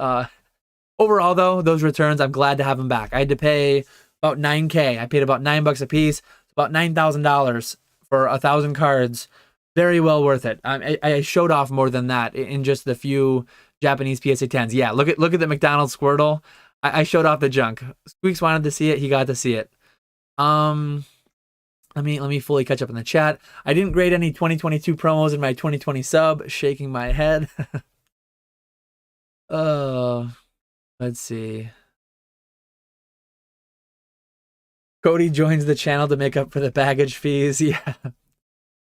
Overall, though, those returns, I'm glad to have them back. I had to pay about $9K. I paid about $9 a piece, about $9,000 for 1,000 cards. Very well worth it. I showed off more than that in just the few Japanese PSA 10s. Yeah, look at the McDonald's Squirtle. I showed off the junk. Squeaks wanted to see it. He got to see it. Let me fully catch up in the chat. I didn't grade any 2022 promos in my 2020 sub. Shaking my head. Let's see. Cody joins the channel to make up for the baggage fees. Yeah.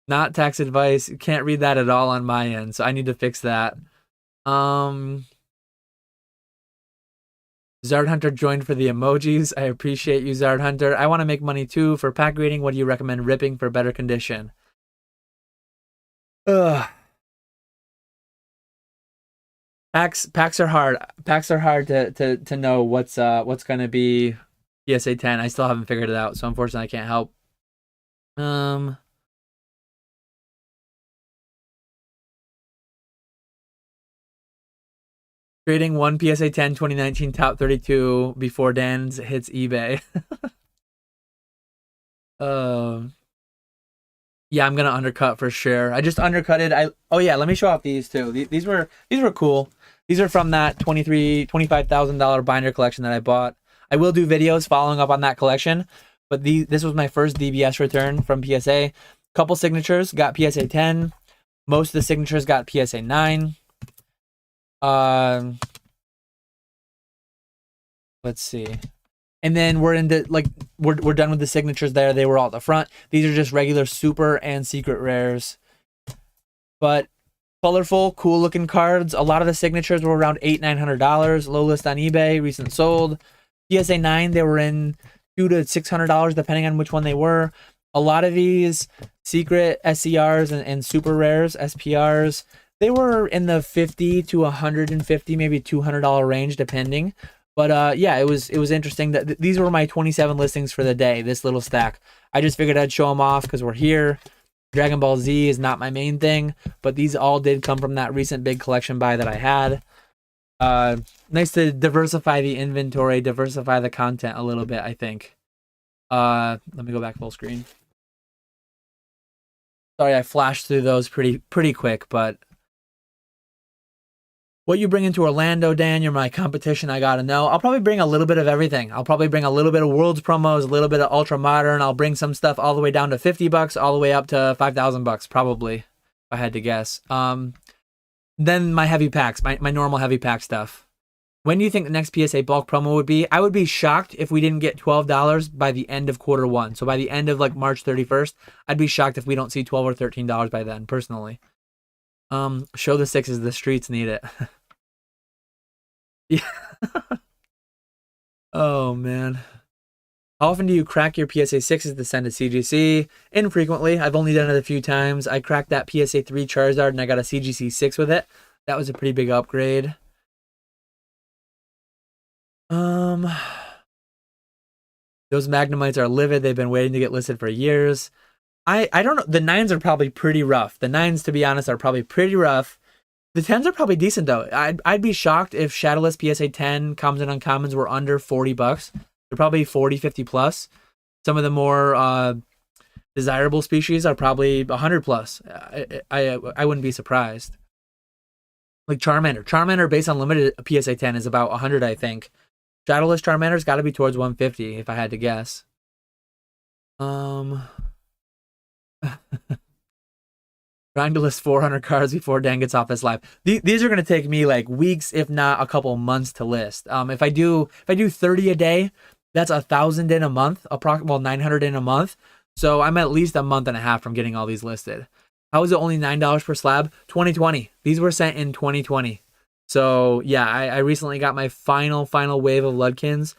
Not tax advice. Can't read that at all on my end, so I need to fix that. Zard Hunter joined for the emojis. I appreciate you, Zard Hunter. I want to make money too. For pack grading, what do you recommend ripping for better condition? Ugh. Packs are hard. Packs are hard to know what's gonna be PSA 10. I still haven't figured it out, so unfortunately I can't help. Trading one PSA 10 2019 top 32 before Dan's hits eBay. Yeah, I'm gonna undercut for sure. I just undercutted. Oh yeah, let me show off these too. These were cool. These are from that $25,000 binder collection that I bought. I will do videos following up on that collection, but this was my first DBS return from PSA. Couple signatures got PSA 10. Most of the signatures got PSA 9. Let's see. And then we're into we're done with the signatures there. They were all at the front. These are just regular super and secret rares. But colorful, cool looking cards. A lot of the signatures were around $800-900. Low list on eBay, recent sold. PSA 9, they were in $200 to $600 depending on which one they were. A lot of these secret SCRs and super rares, SPRs, they were in the $50 to $150, maybe $200 range depending. But yeah, it was interesting that these were my 27 listings for the day, this little stack. I just figured I'd show them off because we're here. Dragon Ball Z is not my main thing, but these all did come from that recent big collection buy that I had. Nice to diversify the inventory, diversify the content a little bit, I think. Let me go back full screen. Sorry, I flashed through those pretty quick, but what you bring into Orlando, Dan? You're my competition. I gotta know. I'll probably bring a little bit of everything. I'll probably bring a little bit of Worlds promos, a little bit of Ultra Modern. I'll bring some stuff all the way down to $50, all the way up to $5,000, probably, if I had to guess. Then my heavy packs, my normal heavy pack stuff. When do you think the next PSA bulk promo would be? I would be shocked if we didn't get $12 by the end of Q1. So by the end of like March 31st, I'd be shocked if we don't see $12 or $13 by then, personally. Show the sixes, the streets need it. Yeah. Oh, man. How often do you crack your PSA 6s to send to CGC? Infrequently. I've only done it a few times. I cracked that PSA 3 Charizard and I got a CGC 6 with it. That was a pretty big upgrade. Those Magnemites are livid. They've been waiting to get listed for years. I don't know. The 9s are probably pretty rough. The 9s, to be honest, are probably pretty rough. The 10s are probably decent, though. I'd be shocked if Shadowless PSA 10 commons and uncommons were under $40. They're probably 40, 50 plus. Some of the more desirable species are probably 100 plus. I wouldn't be surprised. Like Charmander. Charmander based on limited PSA 10 is about 100, I think. Shadowless Charmander's got to be towards 150, if I had to guess. Trying to list 400 cards before Dan gets off this live. These are going to take me like weeks, if not a couple months to list. If I do 30 a day, that's 1,000 in a month, approximately 900 in a month. So I'm at least a month and a half from getting all these listed. How is it only $9 per slab? 2020. These were sent in 2020. So yeah, I recently got my final wave of Ludkins,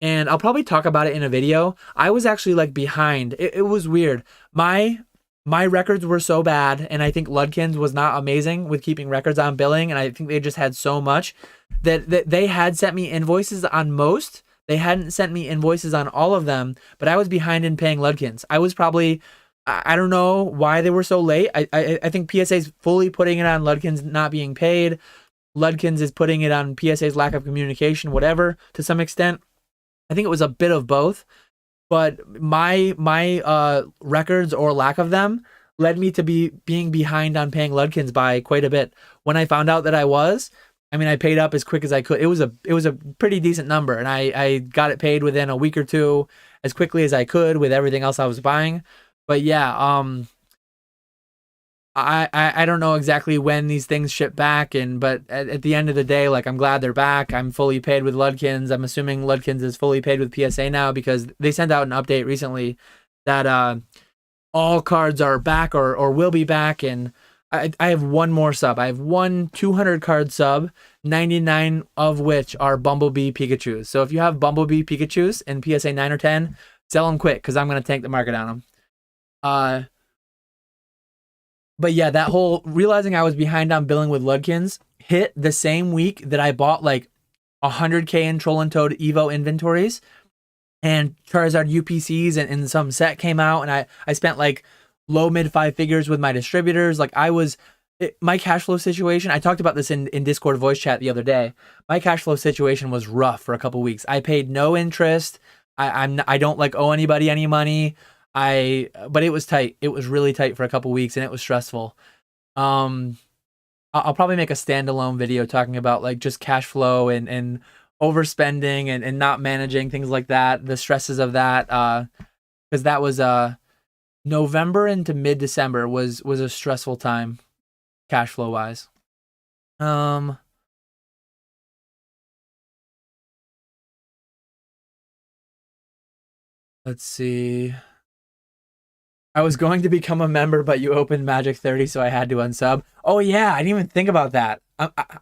and I'll probably talk about it in a video. I was actually like behind. It was weird. My records were so bad, and I think Ludkins was not amazing with keeping records on billing, and I think they just had so much that they had sent me invoices on most. They hadn't sent me invoices on all of them, but I was behind in paying Ludkins. I was probably, I don't know why they were so late. I think PSA's fully putting it on Ludkins not being paid. Ludkins is putting it on PSA's lack of communication, whatever, to some extent. I think it was a bit of both. But my records or lack of them led me to being behind on paying Ludkins by quite a bit. When I found out that I paid up as quick as I could. It was a pretty decent number, and I got it paid within a week or two as quickly as I could with everything else I was buying. But yeah, I don't know exactly when these things ship back, but at the end of the day, like, I'm glad they're back. I'm fully paid with Ludkins. I'm assuming Ludkins is fully paid with PSA now, because they sent out an update recently that all cards are back or will be back, and I have one more sub. I have one 200 card sub, 99 of which are Bumblebee Pikachus. So if you have Bumblebee Pikachus in PSA 9 or 10, sell them quick, because I'm going to tank the market on them. But yeah, that whole realizing I was behind on billing with Ludkins hit the same week that I bought like 100K in Troll and Toad Evo inventories, and Charizard UPCs and some set came out, and I spent like low mid 5 figures with my distributors. Like, my cash flow situation, I talked about this in Discord voice chat the other day. My cash flow situation was rough for a couple weeks. I paid no interest. I don't like owe anybody any money. But it was tight. It was really tight for a couple weeks, and it was stressful. I'll probably make a standalone video talking about like just cash flow and overspending and not managing things like that, the stresses of that. Because that was November into mid-December was a stressful time, cash flow wise. Let's see. I was going to become a member, but you opened Magic 30, so I had to unsub. Oh yeah, I didn't even think about that.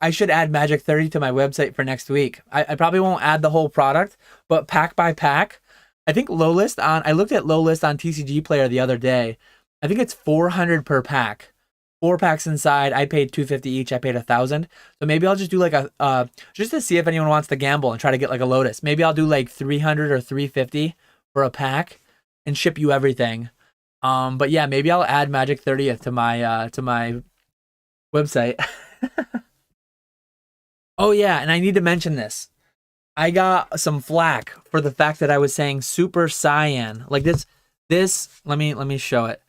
I should add Magic 30 to my website for next week. I probably won't add the whole product, but pack by pack, I think I looked at low list on TCG Player the other day. I think it's 400 per pack. 4 packs inside. I paid $250 each. I paid $1,000. So maybe I'll just do like just to see if anyone wants to gamble and try to get like a Lotus. Maybe I'll do like 300 or 350 for a pack and ship you everything. But yeah, maybe I'll add Magic 30th to my website. Oh yeah, and I need to mention this. I got some flack for the fact that I was saying Super Saiyan. Like this let me show it.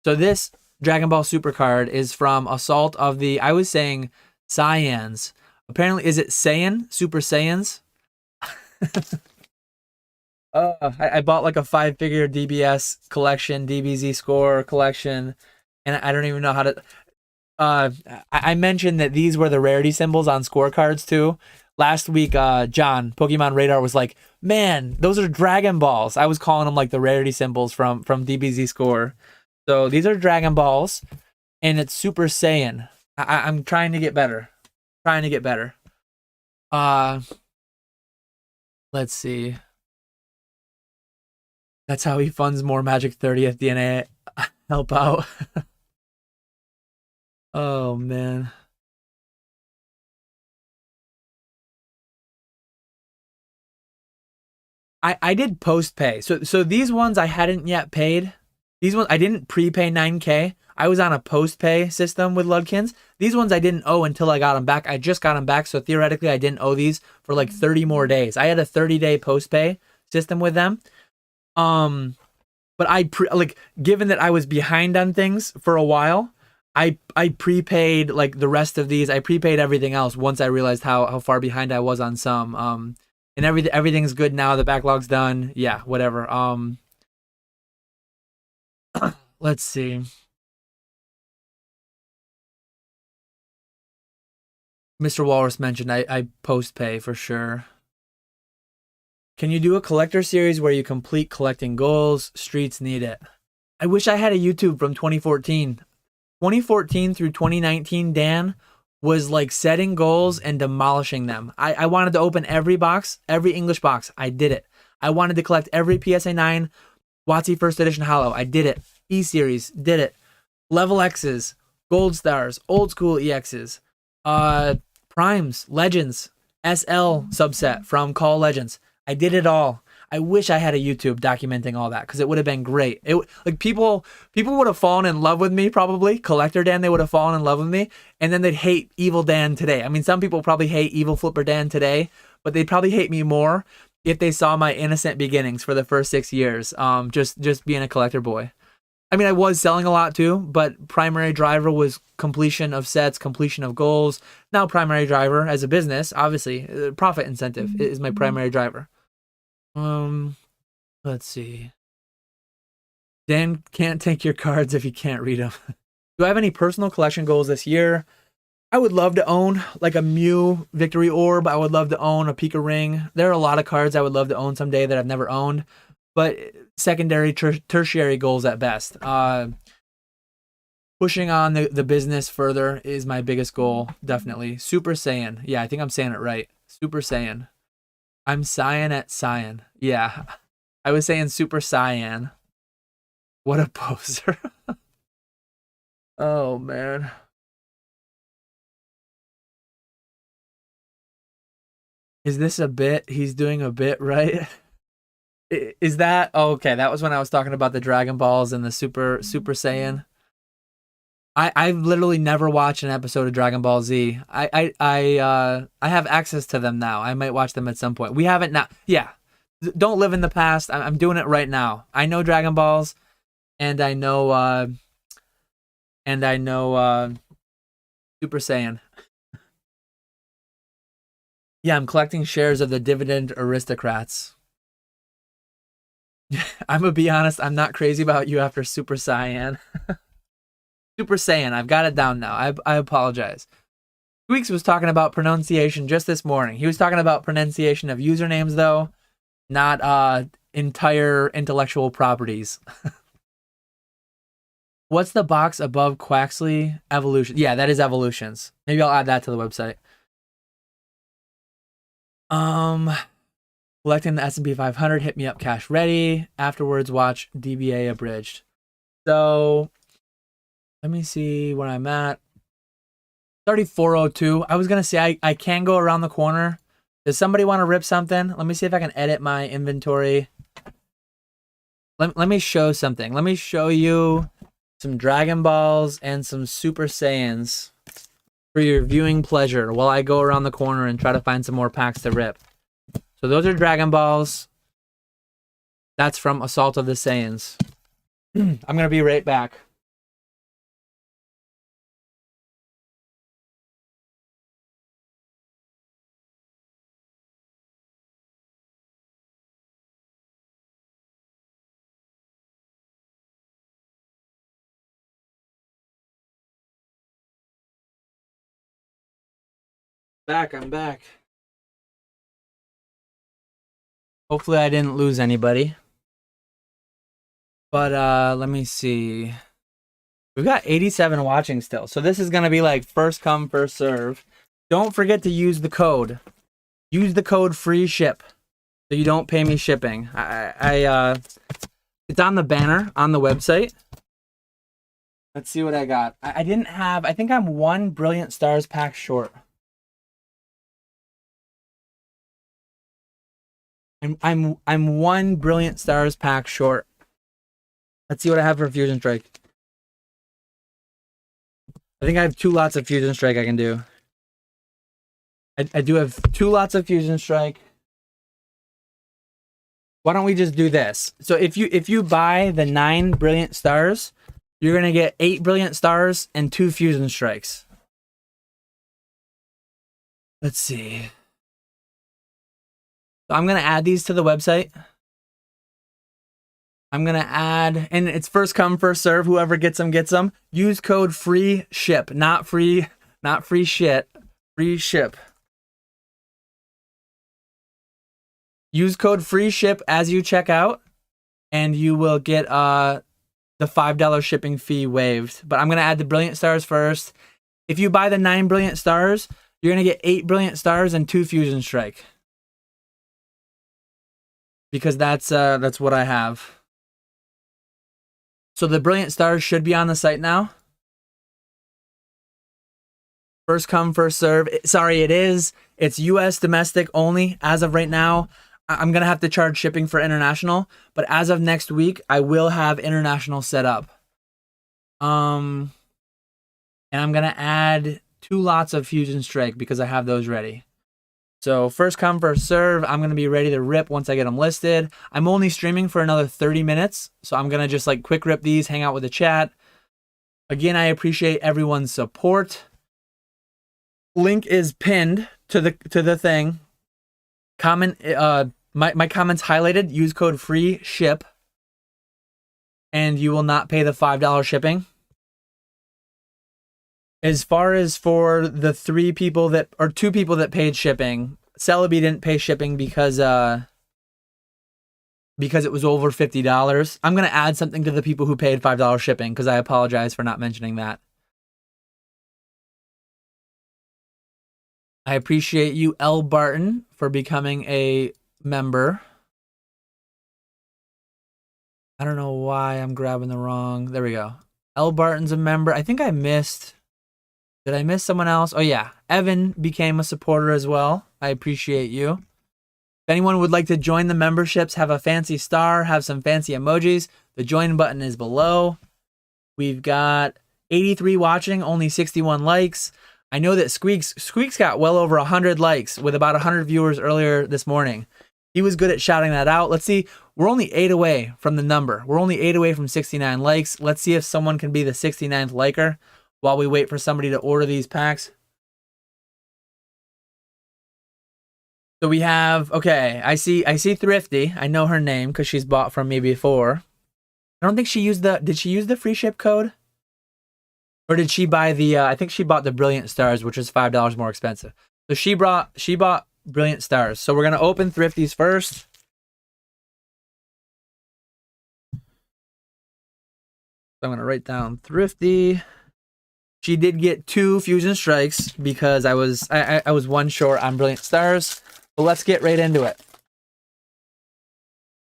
So this Dragon Ball Super card is from Assault of the, I was saying Saiyans. Apparently, is it Saiyan? Super Saiyans? I bought like a 5-figure DBS collection, DBZ score collection, and I don't even know how to. I mentioned that these were the rarity symbols on scorecards too. Last week, John, Pokemon Radar, was like, man, those are Dragon Balls. I was calling them like the rarity symbols from DBZ score. So these are Dragon Balls, and it's Super Saiyan. I'm trying to get better. Trying to get better. Let's see. That's how he funds more Magic 30th DNA. Help out. Oh man. I did post pay. So these ones I hadn't yet paid. These ones I didn't prepay 9K. I was on a post pay system with Ludkins. These ones I didn't owe until I got them back. I just got them back, so theoretically I didn't owe these for like 30 more days. I had a 30-day post pay system with them. But like, given that I was behind on things for a while, I prepaid like the rest of these. I prepaid everything else once I realized how far behind I was on some. And everything's good now. The backlog's done. Yeah, whatever. Let's see. Mr. Walrus mentioned I post pay for sure. Can you do a collector series where you complete collecting goals? Streets need it. I wish I had a YouTube from 2014. 2014 through 2019, Dan was like setting goals and demolishing them. I wanted to open every box, every English box. I did it. I wanted to collect every PSA 9 WotC First Edition Holo. I did it. E-Series, did it. Level X's, Gold Stars, Old School EXs, Primes, Legends, SL subset from Call Legends. I did it all. I wish I had a YouTube documenting all that because it would have been great. It like people would have fallen in love with me probably. Collector Dan, they would have fallen in love with me, and then they'd hate Evil Dan today. I mean, some people probably hate Evil Flipper Dan today, but they'd probably hate me more if they saw my innocent beginnings for the first 6 years. Just being a collector boy. I mean, I was selling a lot too, but primary driver was completion of sets, completion of goals. Now primary driver as a business, obviously, profit incentive is my primary driver. Let's see. Dan can't take your cards if you can't read them. Do I have any personal collection goals this year? I would love to own like a Mew Victory Orb. I would love to own a Pika Ring. There are a lot of cards I would love to own someday that I've never owned, but secondary, tertiary goals at best. Pushing on the business further is my biggest goal, definitely. Super Saiyan. Yeah, I think I'm saying it right. Super Saiyan. I'm Saiyan at Saiyan. Yeah. I was saying Super Saiyan. What a poser. Oh, man. Is this a bit? He's doing a bit, right? Is that... Oh, okay, that was when I was talking about the Dragon Balls and the Super Saiyan. I've literally never watched an episode of Dragon Ball Z. I have access to them now. I might watch them at some point. We haven't now. Yeah, don't live in the past. I'm doing it right now. I know Dragon Balls, and I know Super Saiyan. Yeah, I'm collecting shares of the Dividend Aristocrats. I'm gonna be honest. I'm not crazy about you after Super Saiyan. Super Saiyan. I've got it down now. I apologize. Tweaks was talking about pronunciation just this morning. He was talking about pronunciation of usernames, though, not entire intellectual properties. What's the box above Quaxley Evolution? Yeah, that is Evolutions. Maybe I'll add that to the website. Collecting the S&P 500. Hit me up, cash ready. Afterwards, watch DBA abridged. So... let me see where I'm at. 3402. I was going to say I can go around the corner. Does somebody want to rip something? Let me see if I can edit my inventory. let me show something. Let me show you some Dragon Balls and some Super Saiyans for your viewing pleasure while I go around the corner and try to find some more packs to rip. So those are Dragon Balls. That's from Assault of the Saiyans. I'm going to be right back. I'm back. Hopefully I didn't lose anybody. But let me see. We've got 87 watching still. So this is going to be like first come, first serve. Don't forget to use the code. Use the code free ship so you don't pay me shipping. It's on the banner on the website. Let's see what I got. I didn't have, I think I'm one Brilliant Stars pack short. I'm one Brilliant Stars pack short. Let's see what I have for Fusion Strike. I think I have 2 lots of Fusion Strike I can do. I do have 2 lots of Fusion Strike. Why don't we just do this? So if you buy the 9 Brilliant Stars, you're gonna get 8 Brilliant Stars and 2 Fusion Strikes. Let's see. So I'm gonna add these to the website. I'm gonna add, and it's first come, first serve. Whoever gets them, gets them. Use code free ship, not free shit. Free ship. Use code free ship as you check out, and you will get the $5 shipping fee waived. But I'm gonna add the Brilliant Stars first. If you buy the 9 Brilliant Stars, you're gonna get 8 Brilliant Stars and 2 Fusion Strike. Because that's what I have. So the Brilliant Stars should be on the site now. First come, first serve. Sorry, it is. It's US domestic only as of right now. I'm going to have to charge shipping for international, but as of next week, I will have international set up. And I'm going to add 2 lots of Fusion Strike because I have those ready. So first come, first serve. I'm going to be ready to rip once I get them listed. I'm only streaming for another 30 minutes. So I'm going to just like quick rip these, hang out with the chat. Again, I appreciate everyone's support. Link is pinned to the thing. Comment, my comment's highlighted. Use code free ship. And you will not pay the $5 shipping. As far as for the 2 people that paid shipping, Celebi didn't pay shipping because it was over $50. I'm going to add something to the people who paid $5 shipping because I apologize for not mentioning that. I appreciate you, L. Barton, for becoming a member. I don't know why I'm grabbing the wrong. There we go. L. Barton's a member. I think I missed... Did I miss someone else? Oh, yeah. Evan became a supporter as well. I appreciate you. If anyone would like to join the memberships, have a fancy star, have some fancy emojis, the join button is below. We've got 83 watching, only 61 likes. I know that Squeaks got well over 100 likes with about 100 viewers earlier this morning. He was good at shouting that out. Let's see. We're only 8 away from the number. We're only 8 away from 69 likes. Let's see if someone can be the 69th liker while we wait for somebody to order these packs. So we have, okay, I see Thrifty. I know her name because she's bought from me before. I don't think she used did she use the free ship code? Or did she buy I think she bought the Brilliant Stars, which is $5 more expensive. So she bought Brilliant Stars. So we're going to open Thrifty's first. So I'm going to write down Thrifty. She did get 2 Fusion Strikes because I was 1 short on Brilliant Stars. But let's get right into it.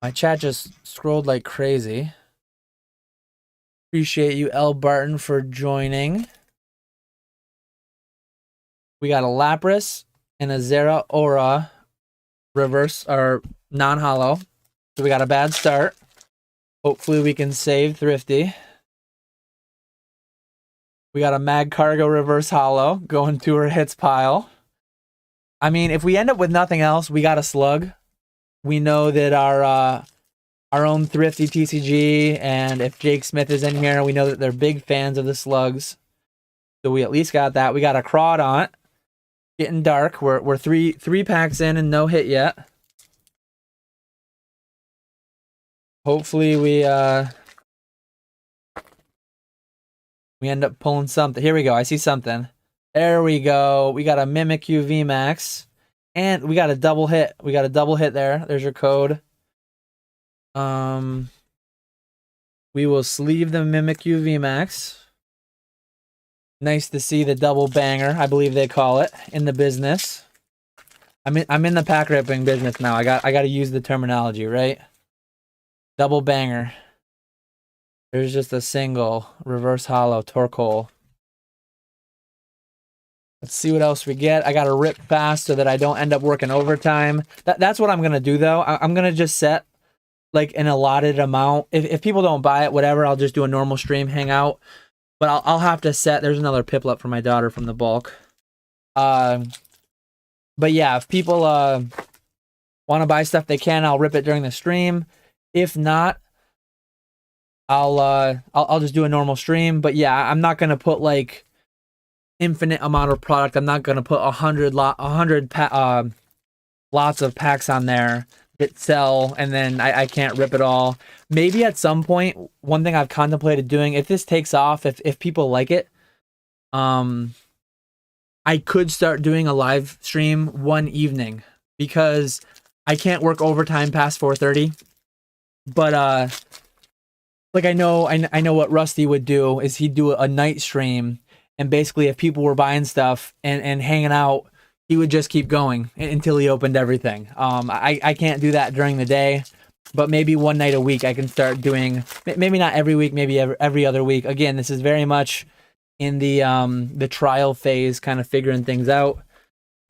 My chat just scrolled like crazy. Appreciate you, L. Barton, for joining. We got a Lapras and a Zera Aura reverse or non-hollow. So we got a bad start. Hopefully we can save Thrifty. We got a Mag Cargo reverse holo going to her hits pile. I mean, if we end up with nothing else, we got a slug. We know that our own Thrifty TCG, and if Jake Smith is in here, we know that they're big fans of the slugs. So we at least got that. We got a Crawdaunt. Getting dark. We're three packs in and no hit yet. Hopefully we end up pulling something. Here we go. I see something. There we go. We got a Mimikyu VMAX. And we got a double hit. We got a double hit there. There's your code. We will sleeve the Mimikyu VMAX. Nice to see the double banger, I believe they call it, in the business. I'm in the pack ripping business now. I got to use the terminology, right? Double banger. There's just a single reverse holo Torkoal. Let's see what else we get. I got to rip fast so that I don't end up working overtime. That's what I'm going to do, though. I'm going to just set like an allotted amount. If people don't buy it, whatever, I'll just do a normal stream, hang out. But I'll have to set. There's another Piplup for my daughter from the bulk. But yeah, if people want to buy stuff, they can. I'll rip it during the stream. If not, I'll just do a normal stream. But yeah, I'm not gonna put like infinite amount of product. I'm not gonna put 100 lots of packs on there that sell, and then I can't rip it all. Maybe at some point, one thing I've contemplated doing, if this takes off, if people like it, I could start doing a live stream one evening, because I can't work overtime past 4:30. But like I know what Rusty would do is he'd do a night stream, and basically if people were buying stuff and hanging out, he would just keep going until he opened everything. I can't do that during the day, but maybe one night a week I can start doing, maybe not every week, maybe every other week. Again, this is very much in the trial phase, kind of figuring things out.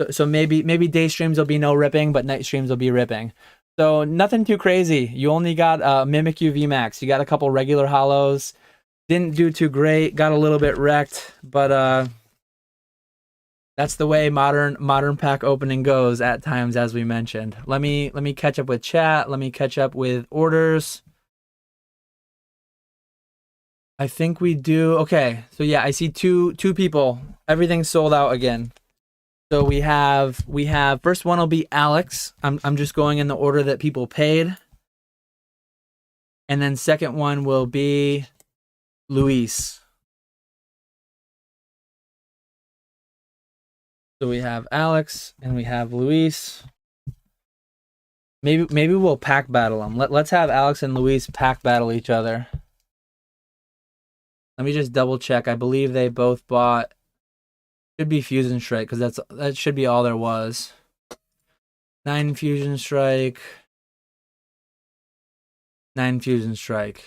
So maybe day streams will be no ripping, but night streams will be ripping. So nothing too crazy. You only got Mimikyu VMAX. You got a couple regular holos. Didn't do too great. Got a little bit wrecked, but that's the way modern pack opening goes at times, as we mentioned. Let me catch up with chat. Let me catch up with orders. I think we do. Okay, so yeah, I see two people. Everything's sold out again. So we have first one will be Alex. I'm just going in the order that people paid. And then second one will be Luis. So we have Alex and we have Luis. Maybe we'll pack battle them. Let's have Alex and Luis pack battle each other. Let me just double check. I believe they both bought. Should be Fusion Strike, because that should be all there was. 9 Fusion Strike. 9 Fusion Strike.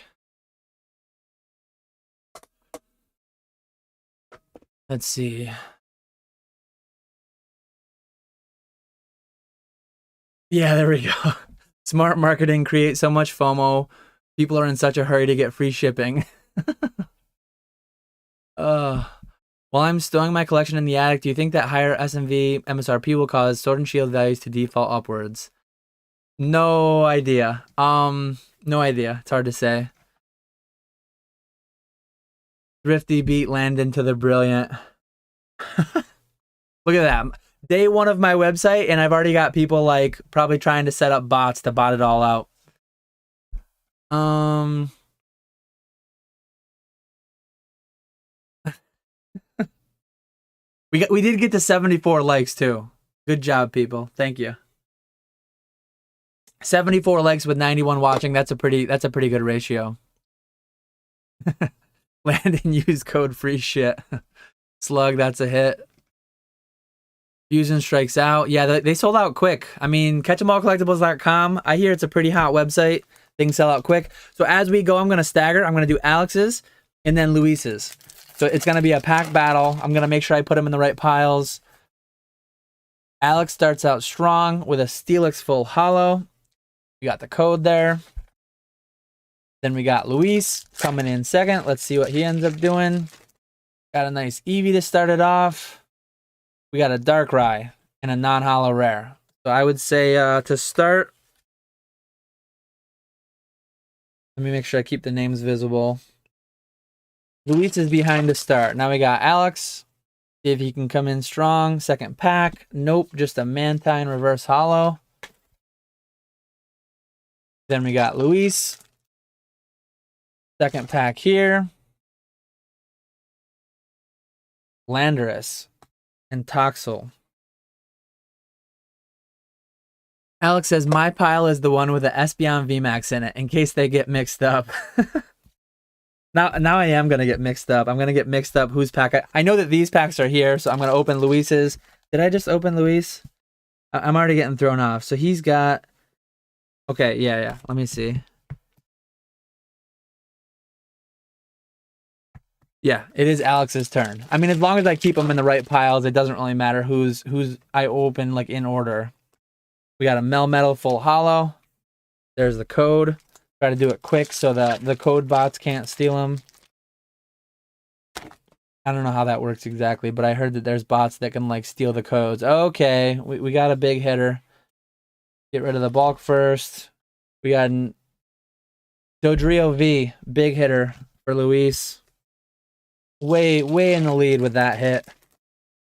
Let's see. Yeah, there we go. Smart marketing creates so much FOMO. People are in such a hurry to get free shipping. While I'm stowing my collection in the attic, do you think that higher SMV MSRP will cause Sword and Shield values to default upwards? No idea. No idea. It's hard to say. Thrifty beat Landon to the brilliant. Look at that. Day one of my website, and I've already got people like probably trying to set up bots to bot it all out. We did get to 74 likes too. Good job, people. Thank you. 74 likes with 91 watching. That's a pretty good ratio. Landon used code free shit. Slug, that's a hit. Fusion Strikes out. Yeah, they sold out quick. I mean, catchemallcollectibles.com. I hear it's a pretty hot website. Things sell out quick. So as we go, I'm going to stagger. I'm going to do Alex's and then Luis's. So it's going to be a pack battle. I'm going to make sure I put them in the right piles. Alex starts out strong with a Steelix full holo. You got the code there. Then we got Luis coming in second. Let's see what he ends up doing. Got a nice Eevee to start it off. We got a Darkrai and a non-holo rare. So I would say to start, let me make sure I keep the names visible. Luis is behind to start. Now we got Alex. See if he can come in strong. Second pack. Nope, just a Mantine reverse holo. Then we got Luis. Second pack here. Landorus and Toxel. Alex says, my pile is the one with the Espeon VMAX in it, in case they get mixed up. Now I am going to get mixed up. I'm going to get mixed up whose pack. I know that these packs are here, so I'm going to open Luis's. Did I just open Luis? I'm already getting thrown off. So he's got... Okay, yeah. Let me see. Yeah, it is Alex's turn. I mean, as long as I keep them in the right piles, it doesn't really matter who's I open like in order. We got a Melmetal full holo. There's the code. Try to do it quick so that the code bots can't steal them. I don't know how that works exactly, but I heard that there's bots that can like steal the codes. Okay, we got a big hitter. Get rid of the bulk first. We got an Dodrio V, big hitter for Luis. Way in the lead with that hit.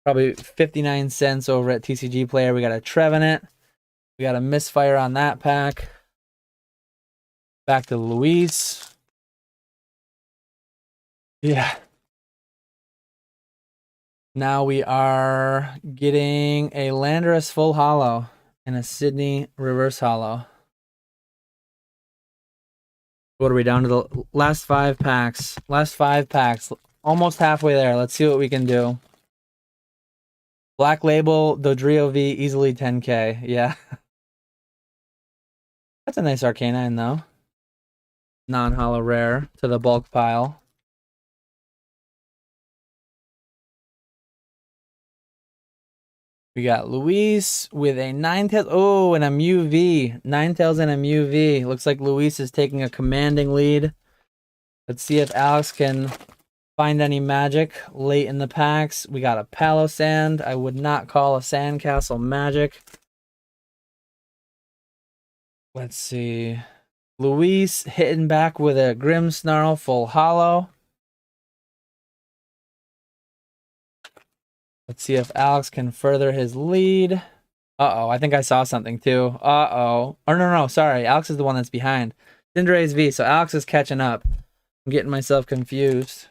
Probably 59 cents over at TCG Player. We got a Trevenant. We got a misfire on that pack. Back to Luis. Yeah. Now we are getting a Landorus full holo and a Sydney reverse holo. What are we down to? The last 5 packs. Last 5 packs. Almost halfway there. Let's see what we can do. Black Label, Dodrio V, easily 10K. Yeah. That's a nice Arcanine, though. Non-holo rare to the bulk pile. We got Luis with a Ninetales. Oh, and a Mew V. Ninetales and a Mew V. Looks like Luis is taking a commanding lead. Let's see if Alex can find any magic late in the packs. We got a Palossand. I would not call a Sandcastle magic. Let's see. Luis hitting back with a Grimmsnarl full holo. Let's see if Alex can further his lead. Uh-oh, I think I saw something too. Uh-oh. Or no, sorry. Alex is the one that's behind. Cinderace V, so Alex is catching up. I'm getting myself confused.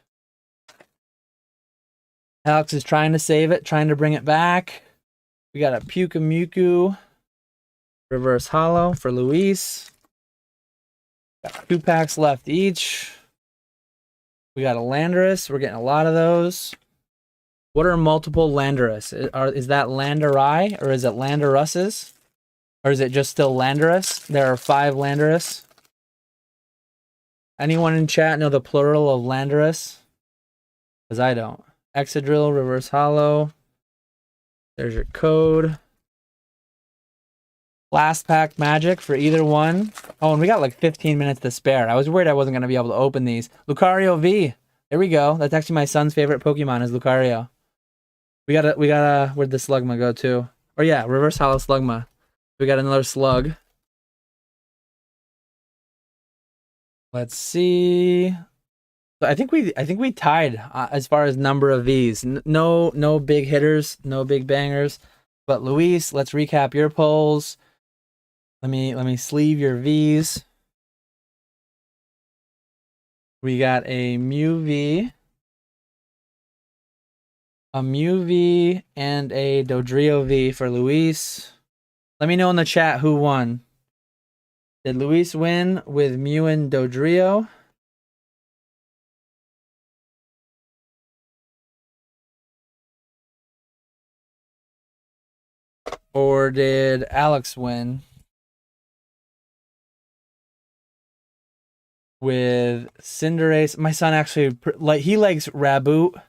Alex is trying to save it, trying to bring it back. We got a Pyukumuku reverse holo for Luis. Got 2 packs left each. We got a Landorus. We're getting a lot of those. What are multiple Landorus? Is that Landorai or is it Landorus's? Or is it just still Landorus? There are 5 Landorus. Anyone in chat know the plural of Landorus? Because I don't. Exadrill, reverse holo. There's your code. Last pack magic for either one. Oh, and we got like 15 minutes to spare. I was worried I wasn't going to be able to open these. Lucario V. There we go. That's actually my son's favorite Pokemon is Lucario. We got a, where'd the Slugma go to? Or yeah, reverse holo Slugma. We got another Slug. Let's see. So I think we tied as far as number of Vs. No big hitters, no big bangers. But Luis, let's recap your polls. Let me sleeve your Vs. We got a Mew V, a Mew V, and a Dodrio V for Luis. Let me know in the chat who won. Did Luis win with Mew and Dodrio? Or did Alex win with Cinderace? My son actually, he likes Raboot.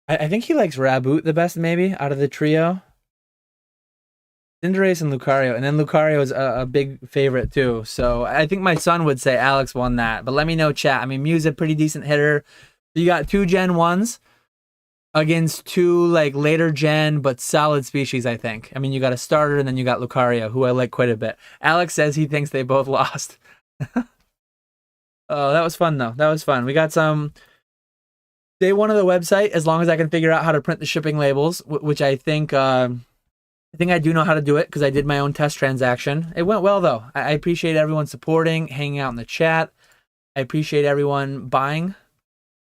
I think he likes Raboot the best, maybe, out of the trio. Cinderace and Lucario, and then Lucario is a big favorite too. So I think my son would say Alex won that, but let me know, chat. I mean, Mew's a pretty decent hitter. You got 2 Gen 1s against 2 like later gen but solid species, I think. I mean, you got a starter and then you got Lucario, who I like quite a bit. Alex says he thinks they both lost. Oh, that was fun though. That was fun. We got some day one of the website, as long as I can figure out how to print the shipping labels, which I think I do know how to do it because I did my own test transaction. It went well though. I appreciate everyone supporting, hanging out in the chat. I appreciate everyone buying.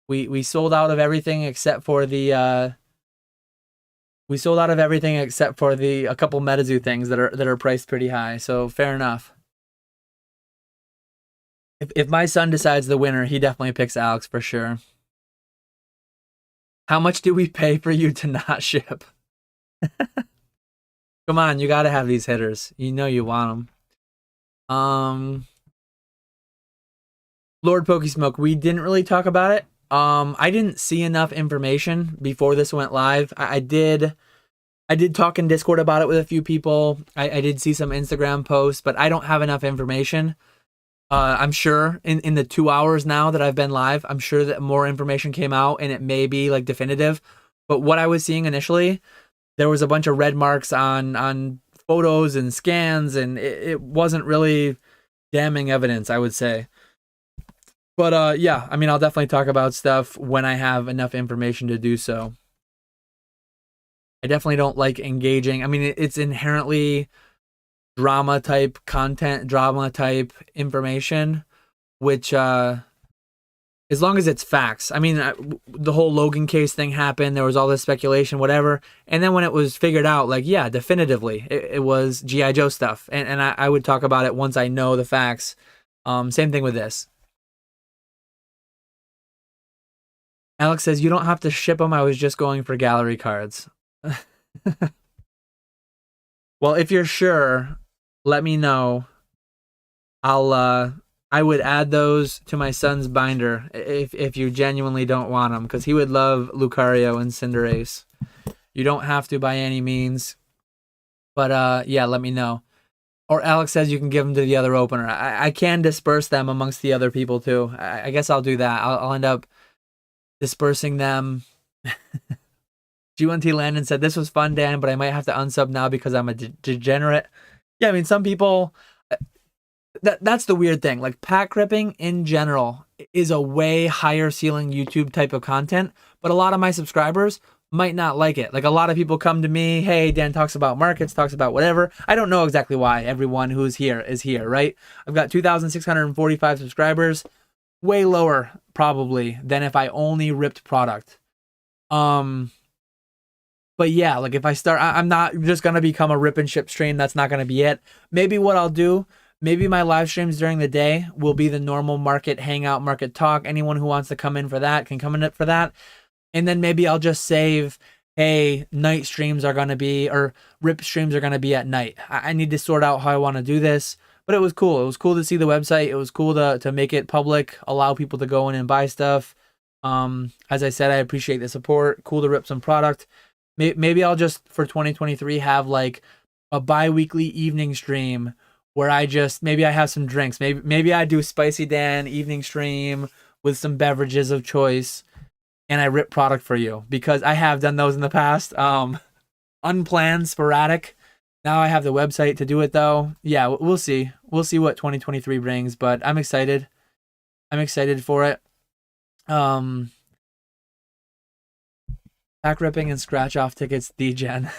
We sold out of everything except for the a couple Metazoo things that are priced pretty high. So fair enough. If my son decides the winner, he definitely picks Alex for sure. How much do we pay for you to not ship? Come on, you gotta have these hitters. You know you want them. Lord Pokesmoke, we didn't really talk about it. I didn't see enough information before this went live. I did talk in Discord about it with a few people. I did see some Instagram posts, but I don't have enough information. I'm sure in the 2 hours now that I've been live, I'm sure that more information came out and it may be like definitive. But what I was seeing initially, there was a bunch of red marks on photos and scans, and it wasn't really damning evidence, I would say. But yeah, I mean, I'll definitely talk about stuff when I have enough information to do so. I definitely don't like engaging. I mean, it's inherently drama type content, drama type information, which as long as it's facts. I mean, the whole Logan case thing happened. There was all this speculation, whatever. And then when it was figured out, like, yeah, definitively, it was G.I. Joe stuff. And I would talk about it once I know the facts. Same thing with this. Alex says, you don't have to ship them. I was just going for gallery cards. Well, if you're sure, let me know. I would add those to my son's binder if you genuinely don't want them, because he would love Lucario and Cinderace. You don't have to by any means, but yeah, let me know. Or Alex says you can give them to the other opener. I can disperse them amongst the other people too. I guess I'll do that. I'll end up dispersing them. G1T Landon said, this was fun, Dan, but I might have to unsub now because I'm a degenerate. Yeah, I mean, some people, that's the weird thing. Like, pack ripping in general is a way higher ceiling YouTube type of content, but a lot of my subscribers might not like it. Like, a lot of people come to me, hey, Dan talks about markets, talks about whatever. I don't know exactly why everyone who's here is here, right? I've got 2,645 subscribers, way lower probably than if I only ripped product. But yeah, like if I start, I'm not just going to become a rip and ship stream. That's not going to be it. Maybe what I'll do, maybe my live streams during the day will be the normal market hangout, market talk. Anyone who wants to come in for that can come in for that. And then maybe I'll just save, hey, night streams are going to be, or rip streams are going to be at night. I need to sort out how I want to do this. But it was cool. It was cool to see the website. It was cool to make it public, allow people to go in and buy stuff. As I said, I appreciate the support. Cool to rip some product. Maybe I'll just, for 2023, have like a bi-weekly evening stream where maybe I have some drinks. Maybe I do Spicy Dan evening stream with some beverages of choice, and I rip product for you, because I have done those in the past. Unplanned, sporadic. Now I have the website to do it though. Yeah, we'll see. We'll see what 2023 brings, but I'm excited. I'm excited for it. Pack ripping and scratch off tickets, D-Gen.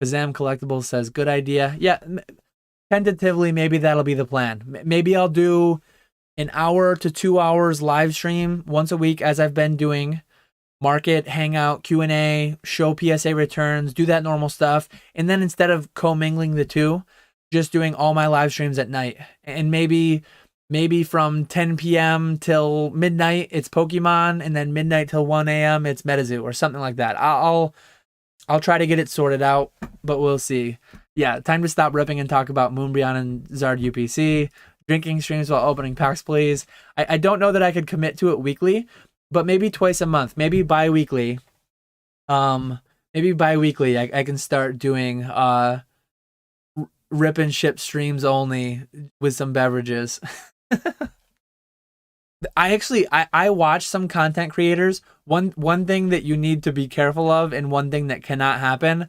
Kazam Collectibles says, good idea. Yeah, tentatively, maybe that'll be the plan. Maybe I'll do an hour to 2 hours live stream once a week, as I've been doing. Market, hangout, Q&A, show PSA returns, do that normal stuff. And then instead of commingling the two, just doing all my live streams at night. And maybe from 10 p.m. till midnight, it's Pokemon, and then midnight till 1 a.m. it's Metazoo or something like that. I'll try to get it sorted out, but we'll see. Yeah, time to stop ripping and talk about Moonbreon and Zard UPC. Drinking streams while opening packs, please. I don't know that I could commit to it weekly, but maybe twice a month, maybe bi-weekly. I can start doing rip and ship streams only with some beverages. I watch some content creators. One thing that you need to be careful of, and one thing that cannot happen.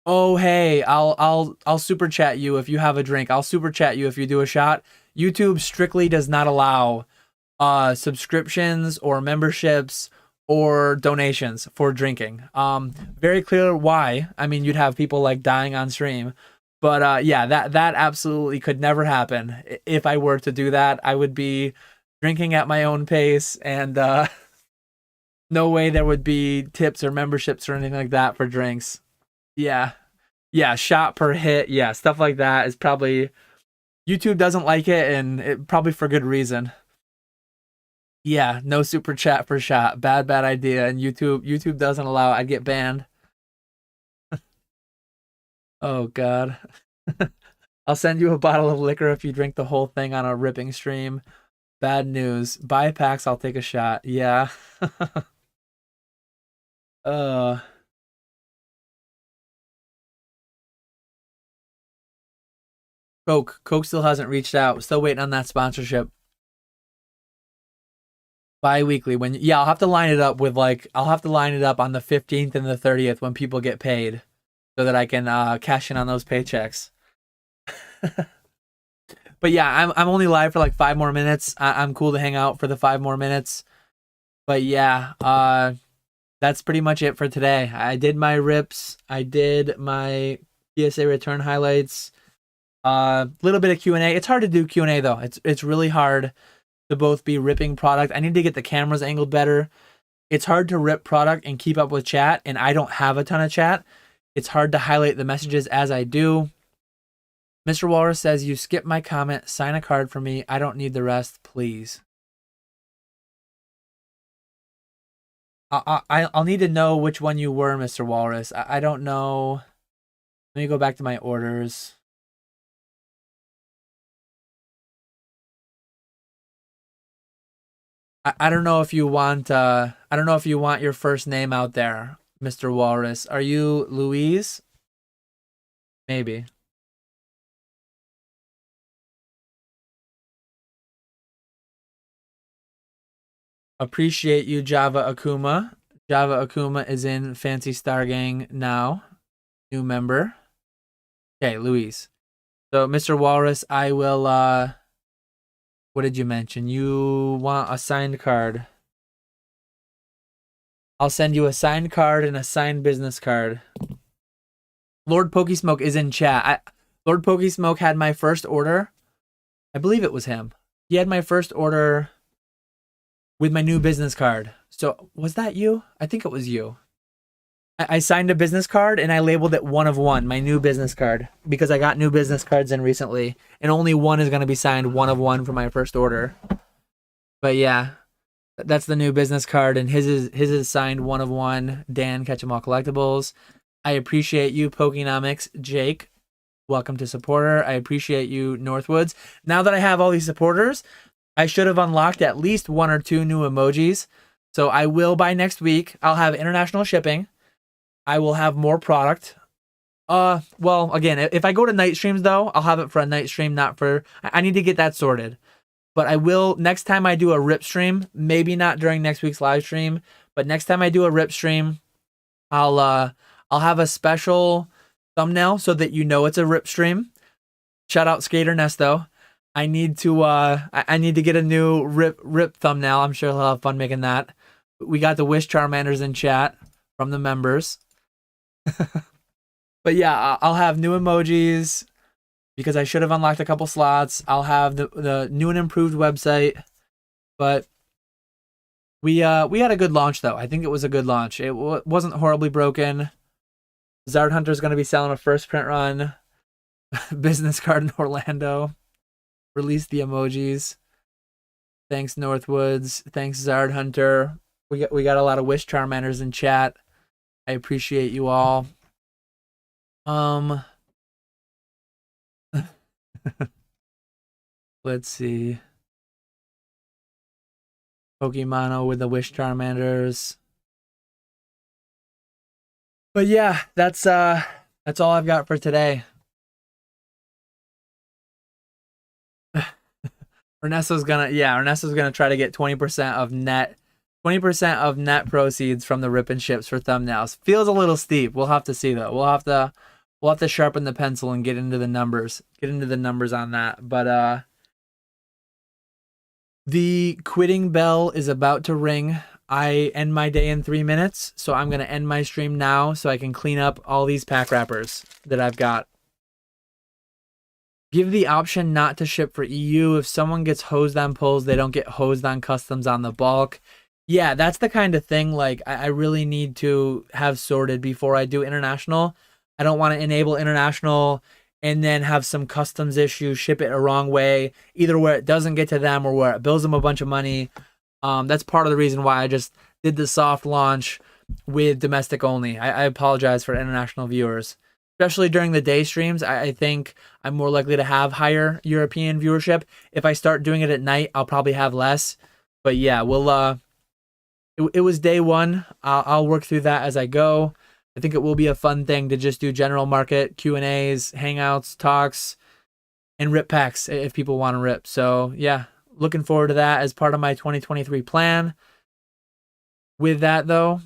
Oh hey, I'll super chat you if you have a drink. I'll super chat you if you do a shot. YouTube strictly does not allow subscriptions or memberships or donations for drinking. Very clear why. I mean, you'd have people like dying on stream. But yeah, that absolutely could never happen. If I were to do that, I would be drinking at my own pace, and no way there would be tips or memberships or anything like that for drinks. Yeah. Yeah, shot per hit. Yeah, stuff like that is probably YouTube doesn't like it, and it probably for good reason. Yeah, no super chat for shot. Bad idea. And YouTube doesn't allow it. I'd get banned. Oh god. I'll send you a bottle of liquor if you drink the whole thing on a ripping stream. Bad news. Buy packs, I'll take a shot. Yeah. uh Coke still hasn't reached out. Still waiting on that sponsorship. Bi-weekly when yeah, I'll have to line it up with I'll have to line it up on the 15th and the 30th when people get paid so that I can cash in on those paychecks. But yeah, I'm only live for like 5 more minutes. I'm cool to hang out for the 5 more minutes. But yeah, that's pretty much it for today. I did my rips. I did my PSA return highlights. Little bit of Q&A. It's hard to do Q&A though. It's really hard to both be ripping product. I need to get the cameras angled better. It's hard to rip product and keep up with chat, and I don't have a ton of chat. It's hard to highlight the messages as I do. Mr. Walrus says, you skipped my comment. Sign a card for me. I don't need the rest, please. I'll need to know which one you were, Mr. Walrus. I don't know. Let me go back to my orders. I don't know if you want I don't know if you want your first name out there, Mr. Walrus. Are you Louise? Maybe. Appreciate you, Java Akuma. Java Akuma is in Fancy Star Gang now. New member. Okay, Louise. So, Mr. Walrus, I will, what did you mention? You want a signed card. I'll send you a signed card and a signed business card. Lord Pokesmoke is in chat. Lord Pokesmoke had my first order. I believe it was him. He had my first order with my new business card. So, was that you? I think it was you. I signed a business card and I labeled it 1 of 1, my new business card, because I got new business cards in recently, and only one is going to be signed 1 of 1 for my first order. But yeah, that's the new business card, and his is signed 1 of 1. Dan, Catch 'em All Collectibles. I appreciate you, Pokenomics. Jake, welcome to supporter. I appreciate you, Northwoods. Now that I have all these supporters, I should have unlocked at least 1 or 2 new emojis. So I will by next week. I'll have international shipping. I will have more product. Well, again, if I go to night streams though, I'll have it for a night stream, not for. I need to get that sorted. But I will next time I do a rip stream. Maybe not during next week's live stream, but next time I do a rip stream, I'll have a special thumbnail so that you know it's a rip stream. Shout out Skater Nesto. I need to get a new rip thumbnail. I'm sure he'll have fun making that. We got the Wish Charmanders in chat from the members. But yeah, I'll have new emojis because I should have unlocked a couple slots. I'll have the new and improved website. But we had a good launch though. I think it was a good launch. It wasn't horribly broken. Zard Hunter's going to be selling a first print run business card in Orlando. Release the emojis. Thanks Northwoods. Thanks Zard Hunter. We got a lot of Wish Charmanders in chat. I appreciate you all. Let's see. Pokemon with the Wish Charmanders. But yeah, that's all I've got for today. Ernesto's gonna try to get 20% of net proceeds from the rip and ships for thumbnails. Feels a little steep. We'll have to see though. We'll have to sharpen the pencil and get into the numbers. Get into the numbers on that. But the quitting bell is about to ring. I end my day in 3 minutes, so I'm gonna end my stream now so I can clean up all these pack wrappers that I've got. Give the option not to ship for EU. If someone gets hosed on pulls, they don't get hosed on customs on the bulk. Yeah, that's the kind of thing like I really need to have sorted before I do international. I don't want to enable international and then have some customs issue, ship it a wrong way, either where it doesn't get to them or where it bills them a bunch of money. That's part of the reason why I just did the soft launch with domestic only. I apologize for international viewers. Especially during the day streams, I think I'm more likely to have higher European viewership. If I start doing it at night, I'll probably have less. But yeah, it was day one. I'll work through that as I go. I think it will be a fun thing to just do general market Q&As, hangouts, talks, and rip packs if people want to rip. So yeah, looking forward to that as part of my 2023 plan. With that though,